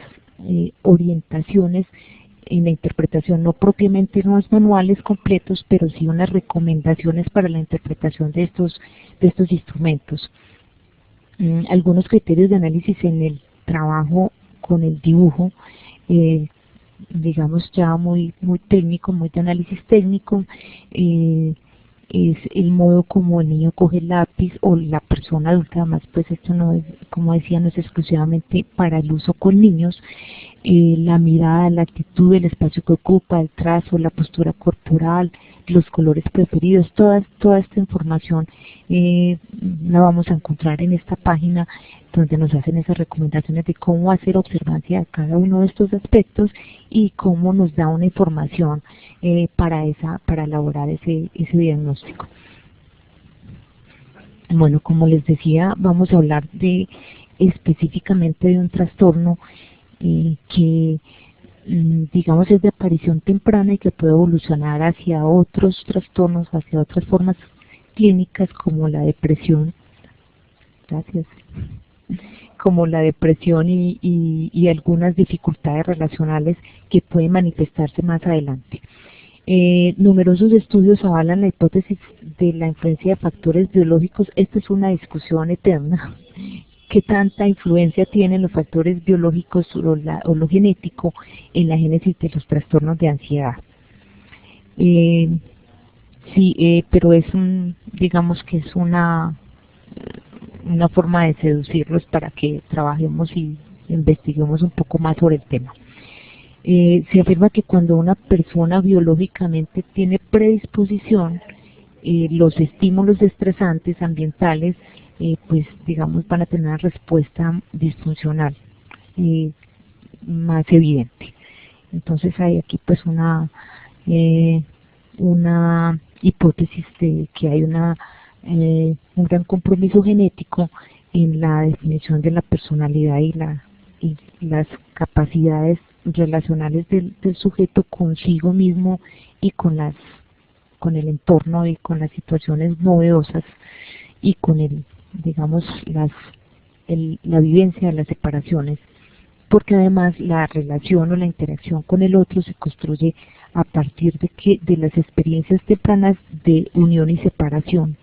orientaciones en la interpretación, no propiamente unos manuales completos, pero sí unas recomendaciones para la interpretación de estos instrumentos. Algunos criterios de análisis en el trabajo con el dibujo, digamos ya muy técnico, muy de análisis técnico, es el modo como el niño coge el lápiz o la persona adulta. Además pues esto no es, como decía, no es exclusivamente para el uso con niños. La mirada, la actitud, el espacio que ocupa, el trazo, la postura corporal, los colores preferidos, toda esta información la vamos a encontrar en esta página, donde nos hacen esas recomendaciones de cómo hacer observancia de cada uno de estos aspectos y cómo nos da una información para elaborar ese diagnóstico. Bueno, como les decía, vamos a hablar específicamente de un trastorno que digamos es de aparición temprana y que puede evolucionar hacia otros trastornos, hacia otras formas clínicas como la depresión. Gracias. Como la depresión y algunas dificultades relacionales que pueden manifestarse más adelante. Numerosos estudios avalan la hipótesis de la influencia de factores biológicos. Esta es una discusión eterna. ¿Qué tanta influencia tienen los factores biológicos o lo genético en la génesis de los trastornos de ansiedad? Sí, pero digamos que es una forma de seducirlos para que trabajemos y investiguemos un poco más sobre el tema. Se afirma que cuando una persona biológicamente tiene predisposición, los estímulos estresantes ambientales pues digamos van a tener una respuesta disfuncional más evidente. Entonces hay aquí pues una hipótesis de que hay un gran compromiso genético en la definición de la personalidad y las capacidades relacionales del sujeto consigo mismo y con el entorno y con las situaciones novedosas y con digamos la vivencia de las separaciones, porque además la relación o la interacción con el otro se construye a partir de las experiencias tempranas de unión y separación.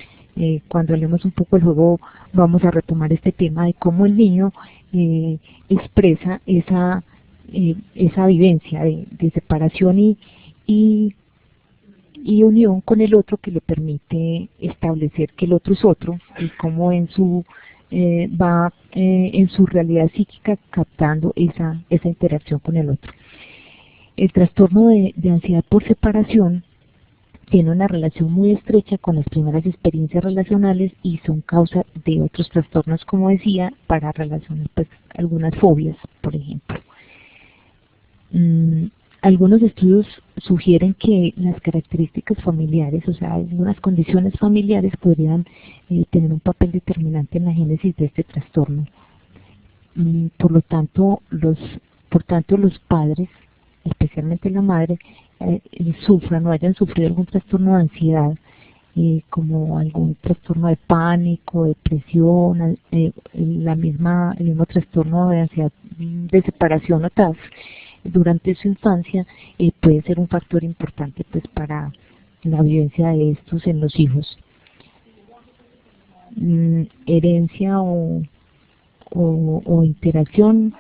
Cuando hablemos un poco del juego vamos a retomar este tema de cómo el niño expresa esa vivencia de separación y unión con el otro, que le permite establecer que el otro es otro, y cómo va en su realidad psíquica captando esa interacción con el otro. El trastorno de ansiedad por separación tiene una relación muy estrecha con las primeras experiencias relacionales y son causa de otros trastornos, como decía, para relacionar pues algunas fobias, por ejemplo. Algunos estudios sugieren que las características familiares, o sea, algunas condiciones familiares podrían tener un papel determinante en la génesis de este trastorno. por tanto los padres, especialmente la madre, sufran o hayan sufrido algún trastorno de ansiedad, como algún trastorno de pánico, depresión, el mismo trastorno de ansiedad de separación o TAS durante su infancia, puede ser un factor importante pues para la vivencia de estos en los hijos. Herencia o interacción,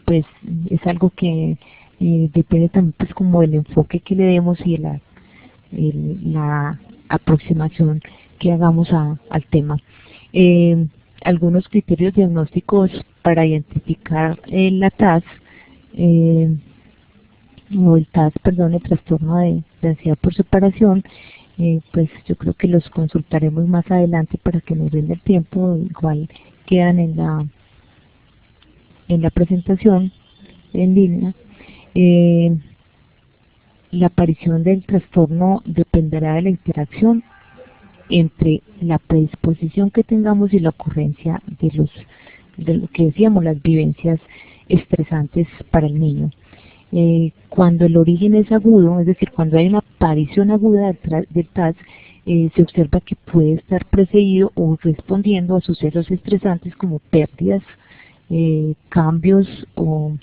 pues es algo que depende también pues como del enfoque que le demos y de la aproximación que hagamos al tema. Algunos criterios diagnósticos para identificar la TAS, o el TAS, perdón, el trastorno de ansiedad por separación, pues yo creo que los consultaremos más adelante para que nos den el tiempo, igual quedan en la presentación en línea. La aparición del trastorno dependerá de la interacción entre la predisposición que tengamos y la ocurrencia de lo que decíamos, las vivencias estresantes para el niño. Cuando el origen es agudo, es decir, cuando hay una aparición aguda del TAS, se observa que puede estar precedido o respondiendo a sucesos estresantes como pérdidas, cambios o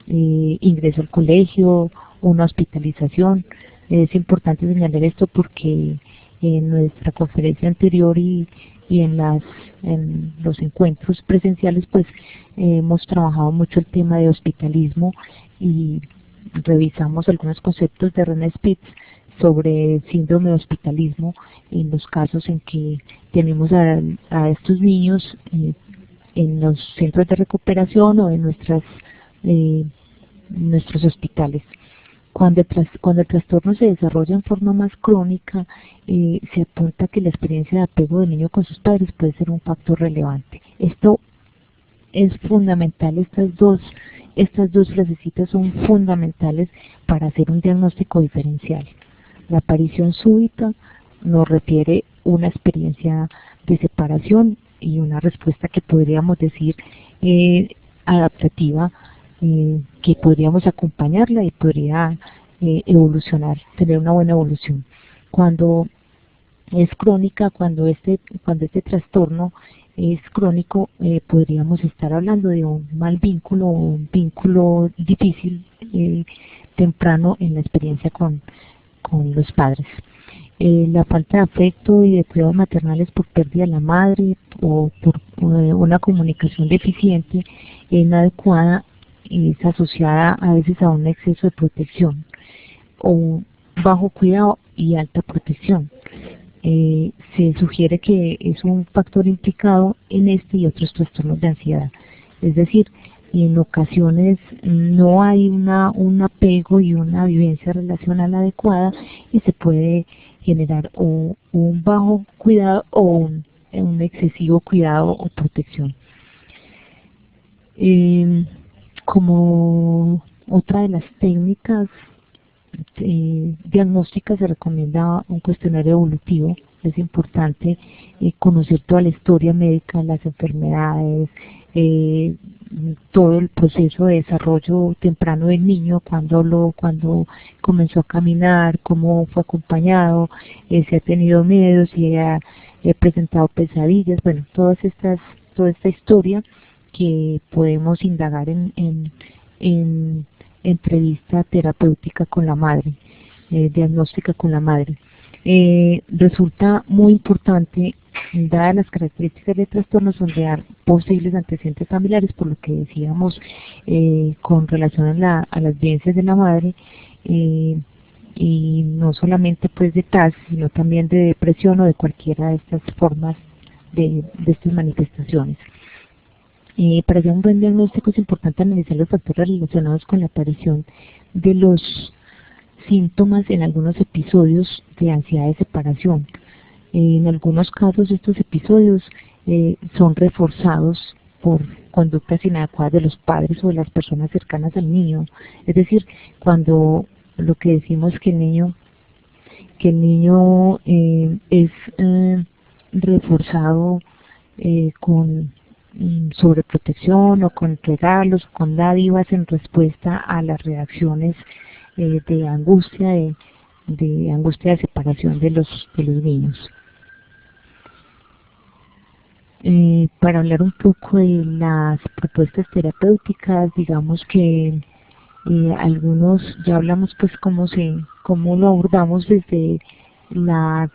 ingreso al colegio, una hospitalización. Es importante señalar esto porque en nuestra conferencia anterior y en los encuentros presenciales pues hemos trabajado mucho el tema de hospitalismo y revisamos algunos conceptos de René Spitz sobre síndrome de hospitalismo en los casos en que tenemos a estos niños en los centros de recuperación o en nuestros hospitales. Cuando el trastorno se desarrolla en forma más crónica, se apunta que la experiencia de apego del niño con sus padres puede ser un factor relevante. Esto es fundamental, estas dos frasecitas son fundamentales para hacer un diagnóstico diferencial. La aparición súbita nos refiere una experiencia de separación y una respuesta que podríamos decir adaptativa, que podríamos acompañarla y podría evolucionar, tener una buena evolución. Cuando es crónica, cuando este trastorno es crónico, podríamos estar hablando de un mal vínculo o un vínculo difícil temprano en la experiencia con los padres. La falta de afecto y de cuidados maternales por pérdida de la madre o por una comunicación deficiente e inadecuada es asociada a veces a un exceso de protección o un bajo cuidado y alta protección. Se sugiere que es un factor implicado en este y otros trastornos de ansiedad. Es decir, en ocasiones no hay un apego y una vivencia relacional adecuada y se puede generar un bajo cuidado o un excesivo cuidado o protección. Como otra de las técnicas diagnósticas se recomienda un cuestionario evolutivo. Es importante conocer toda la historia médica, las enfermedades, todo el proceso de desarrollo temprano del niño, cuando comenzó a caminar, cómo fue acompañado, si ha tenido miedo, si ha presentado pesadillas, bueno, toda esta historia que podemos indagar en entrevista terapéutica con la madre, diagnóstica con la madre. Resulta muy importante, dadas las características del trastorno, sondear posibles antecedentes familiares, por lo que decíamos con relación a las vivencias de la madre, y no solamente pues de TAS, sino también de depresión o de cualquiera de estas formas de estas manifestaciones. Para hacer un buen diagnóstico es importante analizar los factores relacionados con la aparición de los síntomas en algunos episodios de ansiedad de separación. En algunos casos estos episodios son reforzados por conductas inadecuadas de los padres o de las personas cercanas al niño. Es decir, cuando lo que decimos que el niño es reforzado con sobreprotección o con regalos, con dádivas en respuesta a las reacciones de angustia, de angustia de separación de los niños. Para hablar un poco de las propuestas terapéuticas, digamos que algunos, ya hablamos pues cómo lo abordamos desde la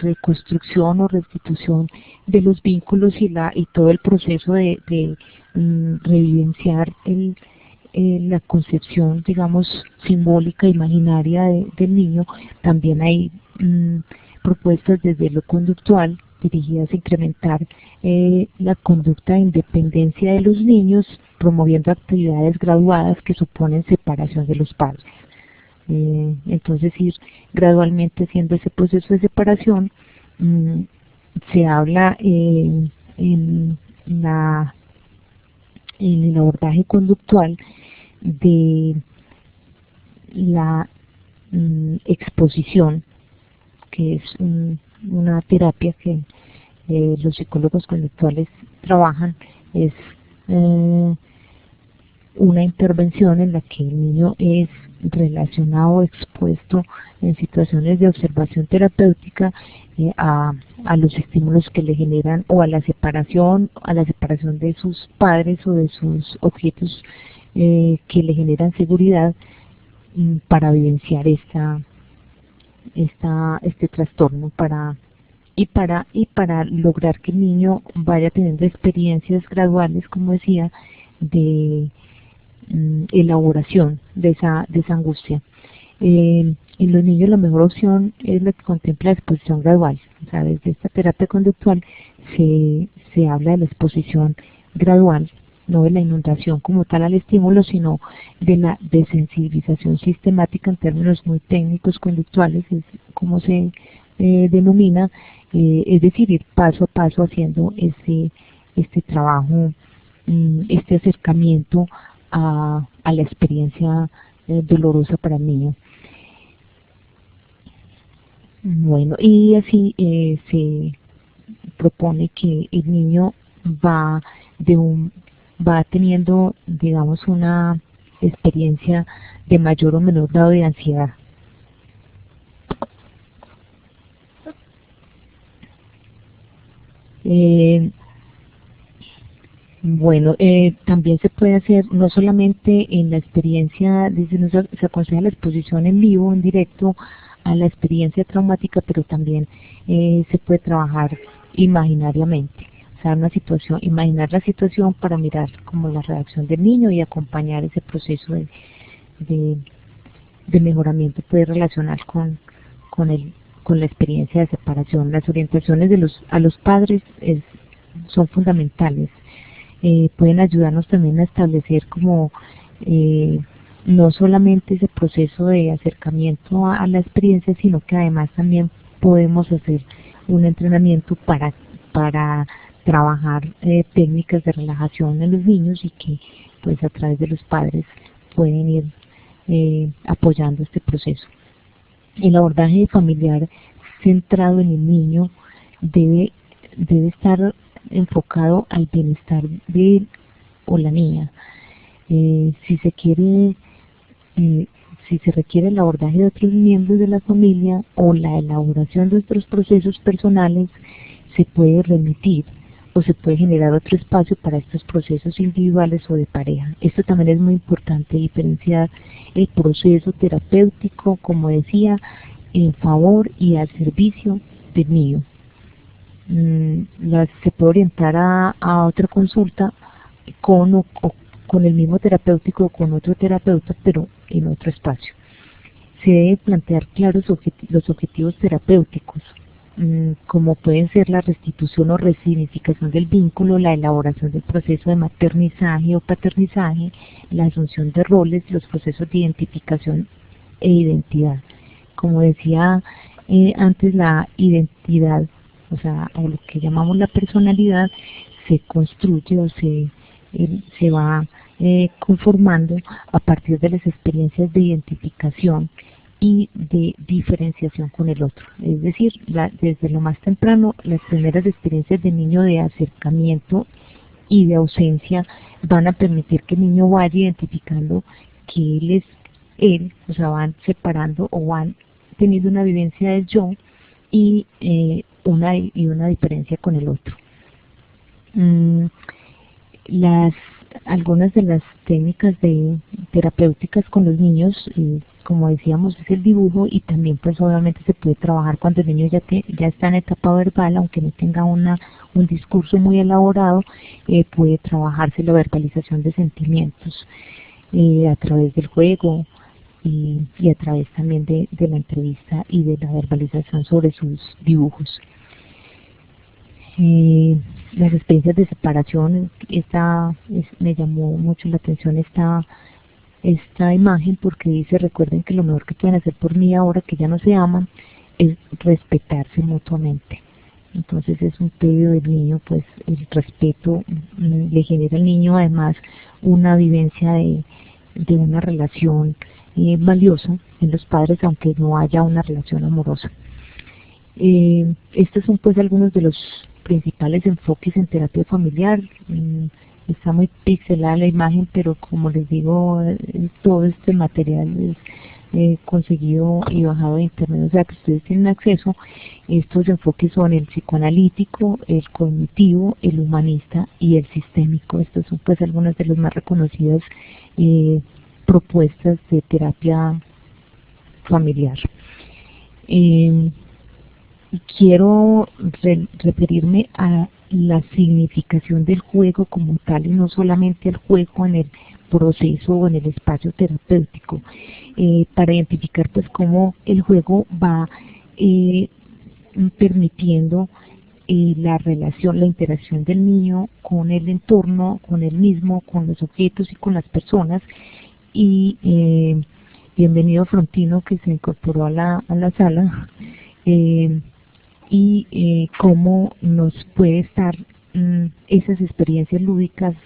reconstrucción o restitución de los vínculos y todo el proceso de revivenciar la concepción, digamos, simbólica, imaginaria del niño. También hay propuestas desde lo conductual dirigidas a incrementar la conducta de independencia de los niños, promoviendo actividades graduadas que suponen separación de los padres. Entonces ir gradualmente haciendo ese proceso de separación. Se habla en el abordaje conductual de la exposición, que es una terapia que los psicólogos conductuales trabajan. Es una intervención en la que el niño es relacionado, expuesto en situaciones de observación terapéutica a los estímulos que le generan, o a la separación de sus padres o de sus objetos que le generan seguridad, para vivenciar este trastorno, para lograr que el niño vaya teniendo experiencias graduales, como decía, de elaboración de esa angustia. En los niños la mejor opción es la que contempla la exposición gradual. O sea, desde esta terapia conductual se habla de la exposición gradual, no de la inundación como tal al estímulo, sino de la desensibilización sistemática en términos muy técnicos conductuales, es como se denomina, es decir, ir paso a paso haciendo este trabajo, este acercamiento a la experiencia dolorosa para el niño. Bueno, y así se propone que el niño va teniendo, digamos, una experiencia de mayor o menor grado de ansiedad. Bueno, también se puede hacer no solamente en la experiencia, se aconseja la exposición en vivo, en directo, a la experiencia traumática, pero también se puede trabajar imaginariamente. O sea, imaginar la situación para mirar como la reacción del niño y acompañar ese proceso de mejoramiento, puede relacionar con la experiencia de separación. Las orientaciones a los padres son fundamentales. Pueden ayudarnos también a establecer como no solamente ese proceso de acercamiento a la experiencia, sino que además también podemos hacer un entrenamiento para trabajar técnicas de relajación en los niños, y que pues a través de los padres pueden ir apoyando este proceso. El abordaje familiar centrado en el niño debe estar enfocado al bienestar de él o la niña. Si se requiere el abordaje de otros miembros de la familia o la elaboración de otros procesos personales, se puede remitir o se puede generar otro espacio para estos procesos individuales o de pareja. Esto también es muy importante, diferenciar el proceso terapéutico, como decía, en favor y al servicio del niño. Se puede orientar a otra consulta con el mismo terapéutico o con otro terapeuta, pero en otro espacio. Se debe plantear claros los objetivos terapéuticos, como pueden ser la restitución o resignificación del vínculo, la elaboración del proceso de maternizaje o paternizaje, la asunción de roles, los procesos de identificación e identidad. Como decía antes, la identidad, o sea, o lo que llamamos la personalidad, se construye o se va conformando a partir de las experiencias de identificación y de diferenciación con el otro. Es decir, desde lo más temprano, las primeras experiencias del niño de acercamiento y de ausencia van a permitir que el niño vaya identificando que él es él, o sea, van separando o van teniendo una vivencia del yo y una diferencia con el otro. Algunas de las técnicas terapéuticas con los niños, como decíamos, es el dibujo, y también pues obviamente se puede trabajar cuando el niño ya está en etapa verbal, aunque no tenga un discurso muy elaborado, puede trabajarse la verbalización de sentimientos a través del juego y a través también de la entrevista y de la verbalización sobre sus dibujos. Las experiencias de separación, me llamó mucho la atención esta imagen, porque dice: recuerden que lo mejor que pueden hacer por mí ahora que ya no se aman es respetarse mutuamente. Entonces es un pedido del niño, pues el respeto le genera al niño además una vivencia de una relación valiosa en los padres, aunque no haya una relación amorosa. Estos son pues algunos de los principales enfoques en terapia familiar. Está muy pixelada la imagen, pero como les digo, todo este material es conseguido y bajado de internet, o sea que ustedes tienen acceso. Estos enfoques son el psicoanalítico, el cognitivo, el humanista y el sistémico. Estos son pues algunas de las más reconocidas propuestas de terapia familiar. Quiero referirme a la significación del juego como tal, y no solamente el juego en el proceso o en el espacio terapéutico, para identificar pues cómo el juego va permitiendo la relación, la interacción del niño con el entorno, con él mismo, con los objetos y con las personas. Y bienvenido Frontino, que se incorporó a la sala. Cómo nos puede estar esas experiencias lúdicas,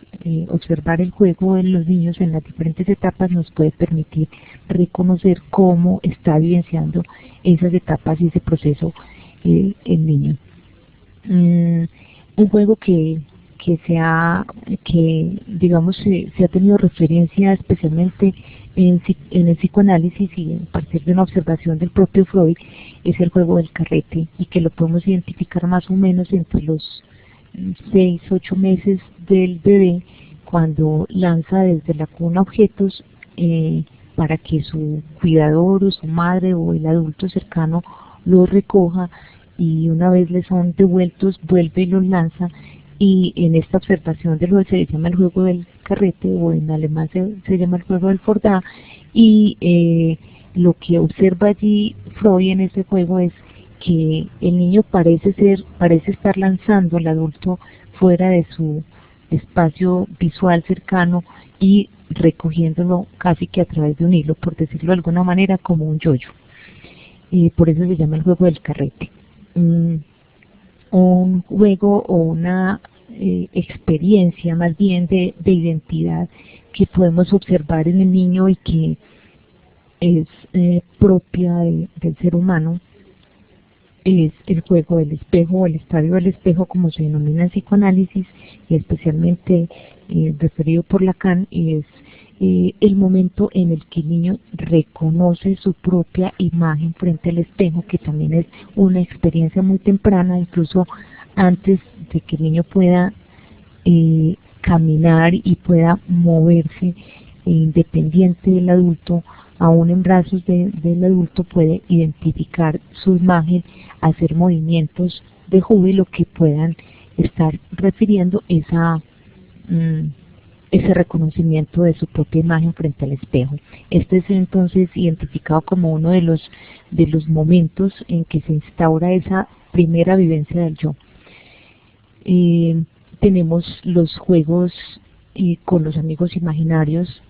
observar el juego de los niños en las diferentes etapas nos puede permitir reconocer cómo está vivenciando esas etapas y ese proceso el niño. Un juego que digamos se ha tenido referencia especialmente en el psicoanálisis y a partir de una observación del propio Freud, es el juego del carrete, y que lo podemos identificar más o menos entre los 6-8 meses del bebé, cuando lanza desde la cuna objetos para que su cuidador o su madre o el adulto cercano los recoja, y una vez les son devueltos vuelve y los lanza. Y en esta observación de lo que se llama el juego del carrete, o en alemán se llama el juego del Fordá, y lo que observa allí Freud en ese juego es que el niño parece estar lanzando al adulto fuera de su espacio visual cercano y recogiéndolo casi que a través de un hilo, por decirlo de alguna manera, como un yoyo. Por eso se llama el juego del carrete. Un juego o una experiencia más bien de identidad que podemos observar en el niño y que es propia del ser humano, es el juego del espejo, o el estadio del espejo, como se denomina en psicoanálisis, y especialmente referido por Lacan. Es el momento en el que el niño reconoce su propia imagen frente al espejo, que también es una experiencia muy temprana, incluso antes de que el niño pueda caminar y pueda moverse independiente del adulto. Aún en brazos del adulto puede identificar su imagen, hacer movimientos de júbilo que puedan estar refiriendo ese reconocimiento de su propia imagen frente al espejo. Este es entonces identificado como uno de los momentos en que se instaura esa primera vivencia del yo. Tenemos los juegos con los amigos imaginarios,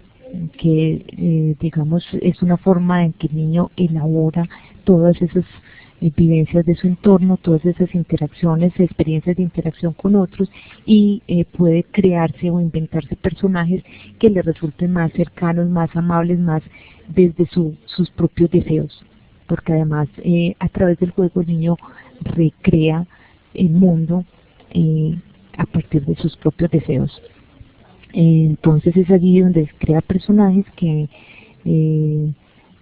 que digamos es una forma en que el niño elabora todas esas vivencias de su entorno, todas esas interacciones, experiencias de interacción con otros, y puede crearse o inventarse personajes que le resulten más cercanos, más amables, más desde sus propios deseos, porque además a través del juego el niño recrea el mundo a partir de sus propios deseos. Entonces es allí donde crea personajes que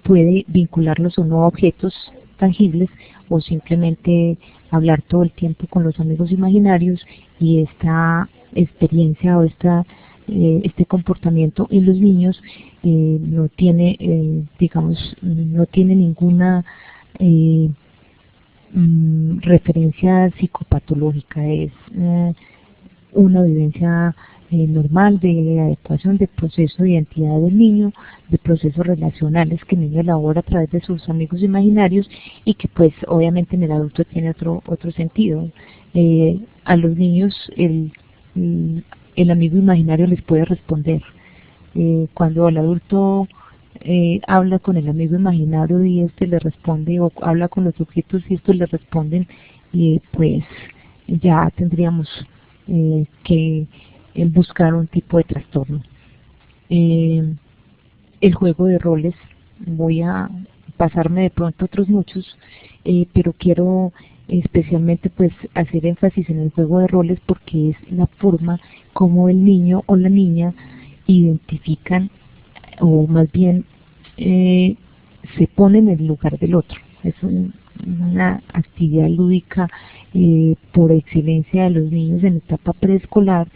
puede vincularlos o no a objetos tangibles, o simplemente hablar todo el tiempo con los amigos imaginarios, y esta experiencia o este comportamiento en los niños no tiene, digamos, no tiene ninguna referencia psicopatológica. Es una vivencia normal de adecuación de proceso de identidad del niño, de procesos relacionales que el niño elabora a través de sus amigos imaginarios, y que pues obviamente en el adulto tiene otro sentido. A los niños el amigo imaginario les puede responder. Cuando el adulto habla con el amigo imaginario y este le responde, o habla con los objetos y estos le responden, pues ya tendríamos que buscar un tipo de trastorno. El juego de roles, voy a pasarme de pronto a otros muchos, pero quiero especialmente pues hacer énfasis en el juego de roles, porque es la forma como el niño o la niña identifican, o más bien se ponen en el lugar del otro. Es una actividad lúdica por excelencia de los niños en etapa preescolar,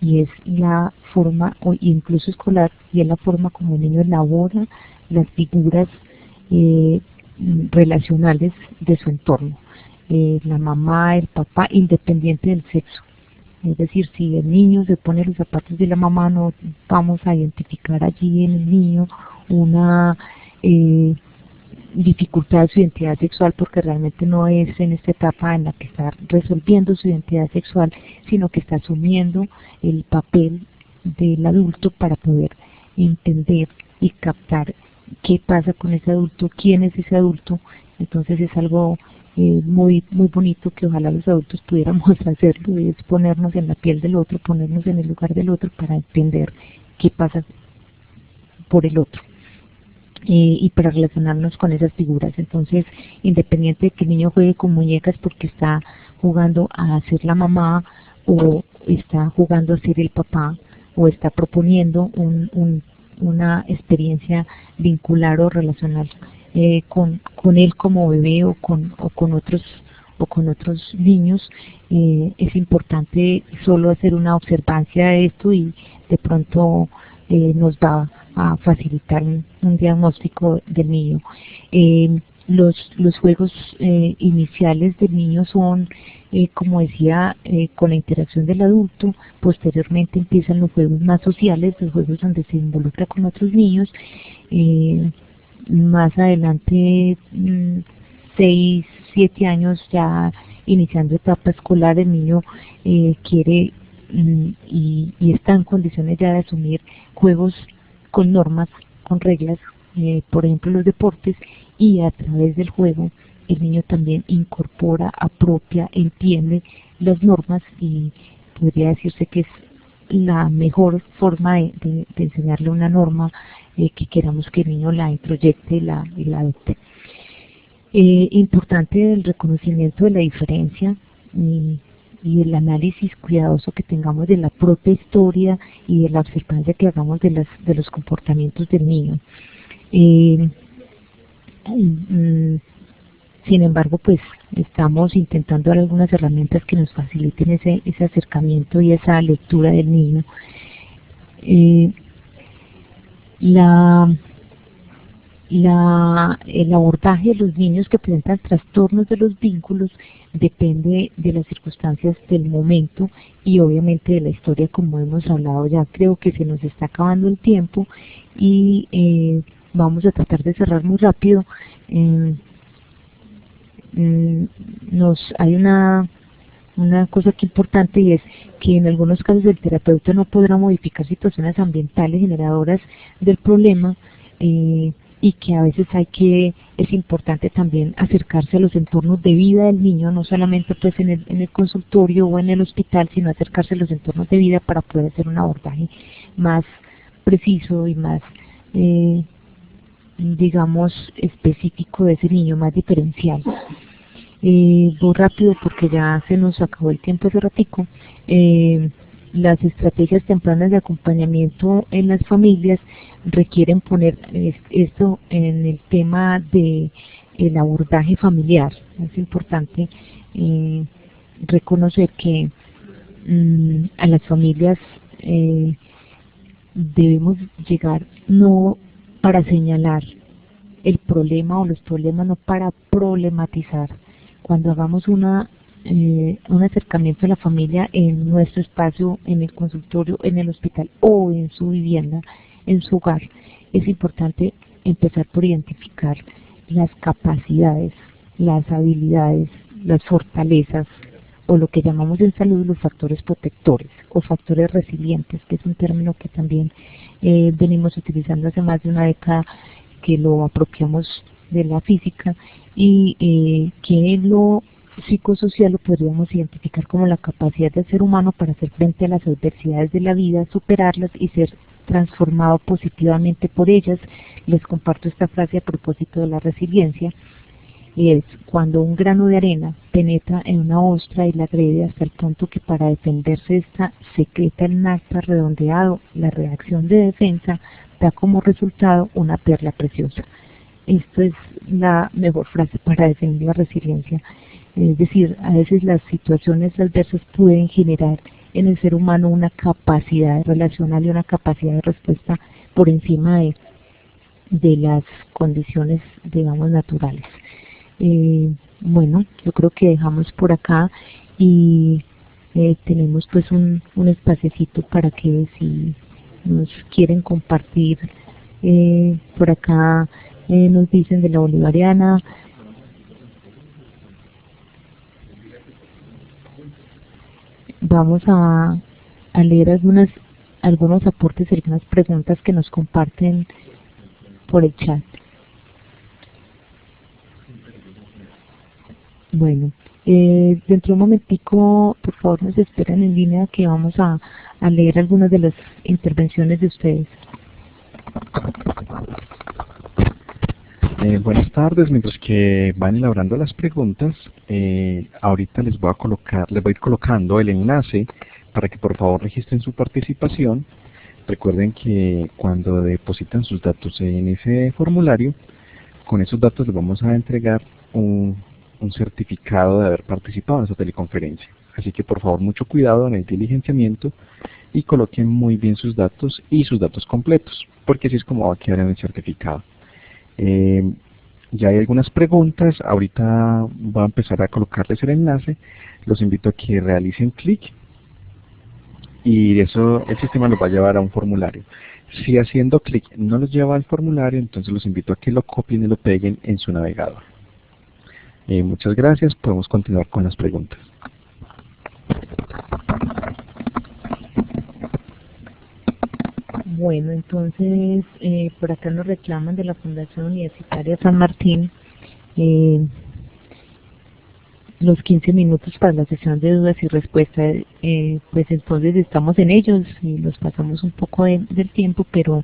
y es la forma, o incluso escolar, y es la forma como el niño elabora las figuras relacionales de su entorno. La mamá, el papá, independiente del sexo. Es decir, si el niño se pone los zapatos de la mamá, no vamos a identificar allí en el niño una dificultad de su identidad sexual, porque realmente no es en esta etapa en la que está resolviendo su identidad sexual, sino que está asumiendo el papel del adulto para poder entender y captar qué pasa con ese adulto, quién es ese adulto. Entonces es algo muy bonito, que ojalá los adultos pudiéramos hacerlo, es ponernos en la piel del otro, ponernos en el lugar del otro para entender qué pasa por el otro. Y para relacionarnos con esas figuras. Entonces, independiente de que el niño juegue con muñecas porque está jugando a ser la mamá, o está jugando a ser el papá, o está proponiendo una experiencia vincular o relacional con él como bebé, o con otros niños, es importante solo hacer una observancia de esto, y de pronto nos va a facilitar un diagnóstico del niño. Los juegos iniciales del niño son, como decía, con la interacción del adulto. Posteriormente empiezan los juegos más sociales, los juegos donde se involucra con otros niños. Más adelante, 6, 7 años, ya iniciando etapa escolar, el niño quiere y está en condiciones ya de asumir juegos con normas, con reglas, por ejemplo los deportes, y a través del juego el niño también incorpora, apropia, entiende las normas, y podría decirse que es la mejor forma de enseñarle una norma, que queramos que el niño la introyecte y la adopte. Importante el reconocimiento de la diferencia, y el análisis cuidadoso que tengamos de la propia historia y de la observancia que hagamos de los comportamientos del niño. Sin embargo, pues estamos intentando dar algunas herramientas que nos faciliten ese acercamiento y esa lectura del niño. El abordaje de los niños que presentan trastornos de los vínculos depende de las circunstancias del momento, y obviamente de la historia, como hemos hablado ya. Creo que se nos está acabando el tiempo, y vamos a tratar de cerrar muy rápido. Hay una cosa que importante, y es que en algunos casos el terapeuta no podrá modificar situaciones ambientales generadoras del problema, y que a veces es importante también acercarse a los entornos de vida del niño, no solamente pues en el consultorio o en el hospital, sino acercarse a los entornos de vida para poder hacer un abordaje más preciso y más, digamos, específico de ese niño, más diferencial. Voy rápido porque ya se nos acabó el tiempo hace ratico. Las estrategias tempranas de acompañamiento en las familias requieren poner esto en el tema de el abordaje familiar. Es importante reconocer que a las familias debemos llegar no para señalar el problema o los problemas, no para problematizar. Cuando hagamos un acercamiento a la familia en nuestro espacio, en el consultorio, en el hospital o en su vivienda, en su hogar, es importante empezar por identificar las capacidades, las habilidades, las fortalezas, o lo que llamamos en salud los factores protectores o factores resilientes, que es un término que también venimos utilizando hace más de una década, que lo apropiamos de la física, y que en lo psicosocial lo podríamos identificar como la capacidad del ser humano para hacer frente a las adversidades de la vida, superarlas y ser transformado positivamente por ellas. Les comparto esta frase a propósito de la resiliencia, y es: cuando un grano de arena penetra en una ostra y la agrede hasta el punto que para defenderse esta secreta el nácar redondeado, la reacción de defensa da como resultado una perla preciosa. Esto es la mejor frase para definir la resiliencia. Es decir, a veces las situaciones adversas pueden generar en el ser humano una capacidad relacional y una capacidad de respuesta por encima de las condiciones, digamos, naturales. Bueno, yo creo que dejamos por acá y tenemos pues un espaciecito para que si nos quieren compartir por acá, nos dicen de la bolivariana. Vamos a leer algunos aportes y algunas preguntas que nos comparten por el chat. Bueno, dentro de un momentico, por favor, nos esperan en línea, que vamos a leer algunas de las intervenciones de ustedes. Buenas tardes. Mientras que van elaborando las preguntas, ahorita les voy a ir colocando el enlace para que por favor registren su participación. Recuerden que cuando depositan sus datos en ese formulario, con esos datos les vamos a entregar un certificado de haber participado en esa teleconferencia. Así que por favor mucho cuidado en el diligenciamiento y coloquen muy bien sus datos y sus datos completos, porque así es como va a quedar en el certificado. Ya hay algunas preguntas, ahorita voy a empezar a colocarles el enlace. Los invito a que realicen clic y eso el sistema los va a llevar a un formulario. Si haciendo clic no los lleva al formulario, entonces los invito a que lo copien y lo peguen en su navegador. Muchas gracias, podemos continuar con las preguntas. Bueno, entonces por acá nos reclaman de la Fundación Universitaria San Martín los 15 minutos para la sesión de dudas y respuestas. Pues entonces estamos en ellos y los pasamos un poco del tiempo, pero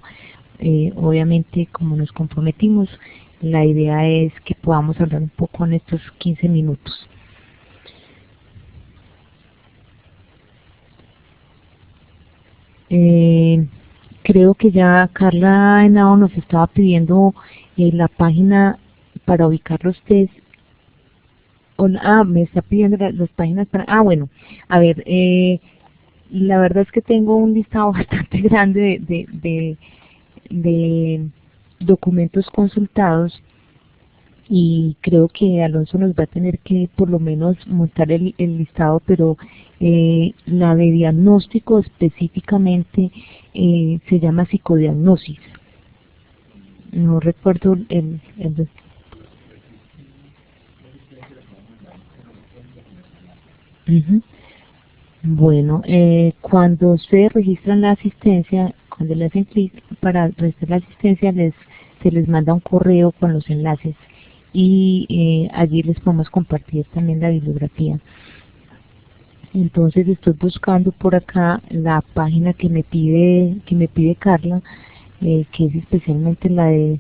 obviamente como nos comprometimos, la idea es que podamos hablar un poco en estos 15 minutos. Creo que ya Carla Henao nos estaba pidiendo la página para ubicar los test. Me está pidiendo las páginas para... bueno, a ver, la verdad es que tengo un listado bastante grande de documentos consultados, y creo que Alonso nos va a tener que por lo menos montar el listado, pero la de diagnóstico específicamente se llama psicodiagnosis. No recuerdo el Bueno, cuando se registran la asistencia, cuando le hacen clic para registrar la asistencia, se les manda un correo con los enlaces, y allí les podemos compartir también la bibliografía. Entonces estoy buscando por acá la página que me pide Carla, que es especialmente la de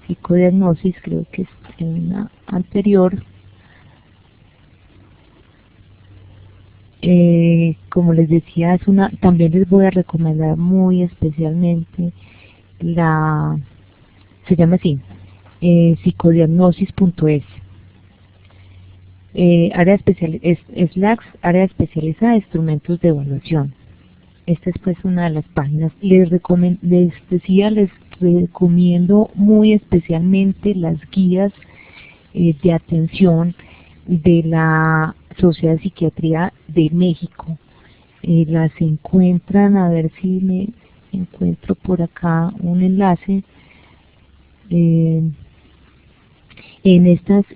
psicodiagnosis. Creo que es en una anterior. como les decía, también les voy a recomendar muy especialmente se llama así, psicodiagnosis.es. Área especial, área especializada de instrumentos de evaluación. Esta es pues una de las páginas. Les recomiendo muy especialmente las guías de atención de la Sociedad de Psiquiatría de México. Las encuentran, a ver si me encuentro por acá un enlace. En estas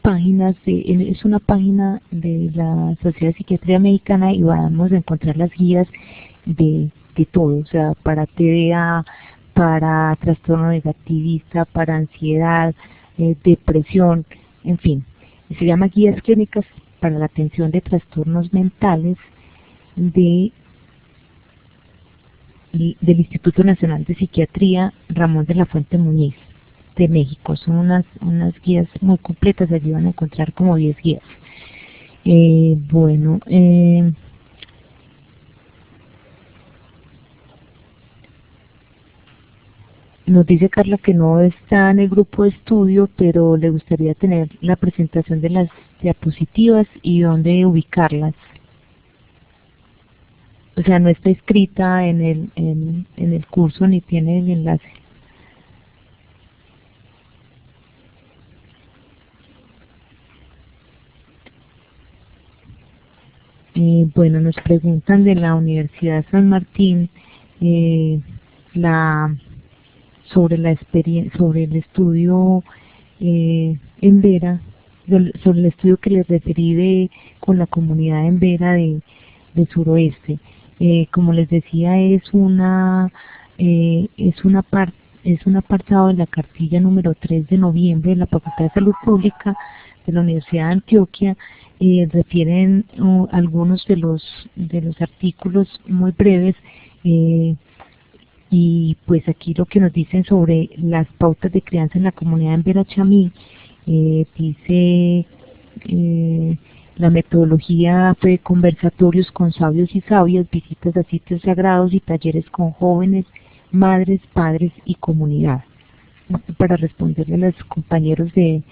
páginas, es una página de la Sociedad de Psiquiatría Mexicana y vamos a encontrar las guías de todo, o sea, para TDA, para trastorno negativista, para ansiedad, depresión, en fin. Se llama Guías Clínicas para la Atención de Trastornos Mentales del Instituto Nacional de Psiquiatría Ramón de la Fuente Muñiz de México. Son unas guías muy completas, allí van a encontrar como 10 guías. Nos dice Carla que no está en el grupo de estudio, pero le gustaría tener la presentación de las diapositivas y dónde ubicarlas. O sea, no está escrita en el curso ni tiene el enlace. Bueno, nos preguntan de la Universidad San Martín sobre el estudio en Vera, sobre el estudio que les referí con la comunidad en Vera de Suroeste. Como les decía, es un apartado de la cartilla número 3 de noviembre de la Facultad de Salud Pública de la Universidad de Antioquia. Refieren algunos de los artículos muy breves, y pues aquí lo que nos dicen sobre las pautas de crianza en la comunidad en Vera Chamí. Dice la metodología fue conversatorios con sabios y sabias, visitas a sitios sagrados y talleres con jóvenes, madres, padres y comunidad. Para responderle a los compañeros de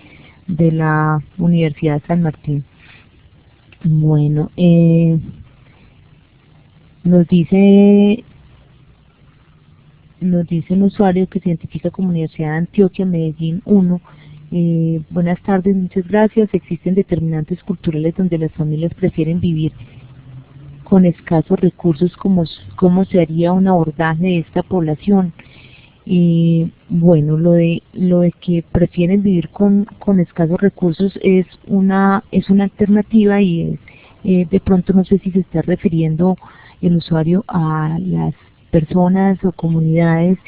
la Universidad San Martín. Bueno, nos dice un usuario que se identifica como Universidad de Antioquia, Medellín 1. Buenas tardes, muchas gracias. Existen determinantes culturales donde las familias prefieren vivir con escasos recursos. ¿Cómo se haría un abordaje de esta población? Bueno, lo de que prefieren vivir con escasos recursos es una alternativa, y de pronto no sé si se está refiriendo el usuario a las personas o comunidades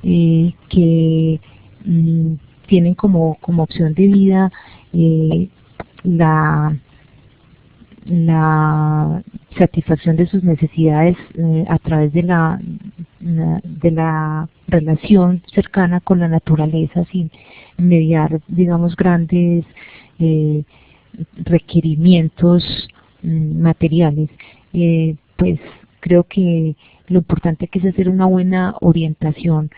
que tienen como opción de vida la satisfacción de sus necesidades a través de la relación cercana con la naturaleza, sin mediar, digamos, grandes requerimientos materiales. Pues creo que lo importante que es hacer una buena orientación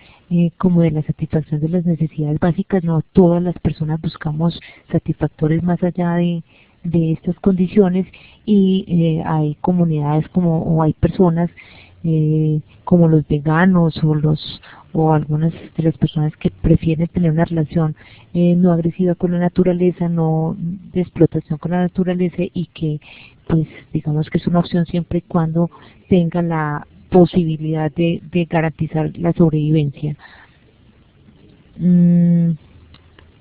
como de la satisfacción de las necesidades básicas. No todas las personas buscamos satisfactores más allá de estas condiciones, y hay comunidades o hay personas como los veganos o algunas de las personas que prefieren tener una relación no agresiva con la naturaleza, no de explotación con la naturaleza, y que pues digamos que es una opción siempre y cuando tenga la posibilidad de garantizar la sobrevivencia.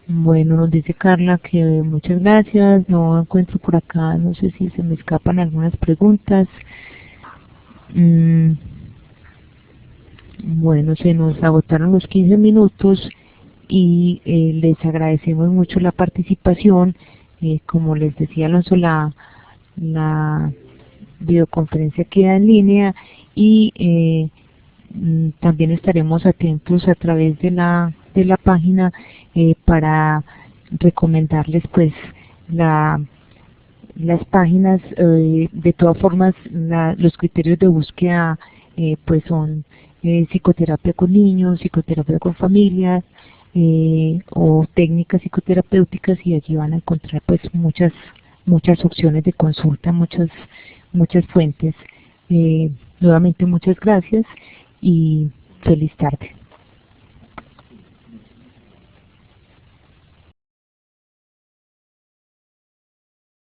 Bueno, nos dice Carla que muchas gracias. No encuentro por acá, no sé si se me escapan algunas preguntas. Bueno, se nos agotaron los 15 minutos y les agradecemos mucho la participación. Como les decía Alonso, la videoconferencia queda en línea, y también estaremos atentos a través de la página para recomendarles pues las páginas. De todas formas, los criterios de búsqueda pues son psicoterapia con niños, psicoterapia con familias, o técnicas psicoterapéuticas, y allí van a encontrar pues muchas opciones de consulta, muchas fuentes. Nuevamente muchas gracias y feliz tarde.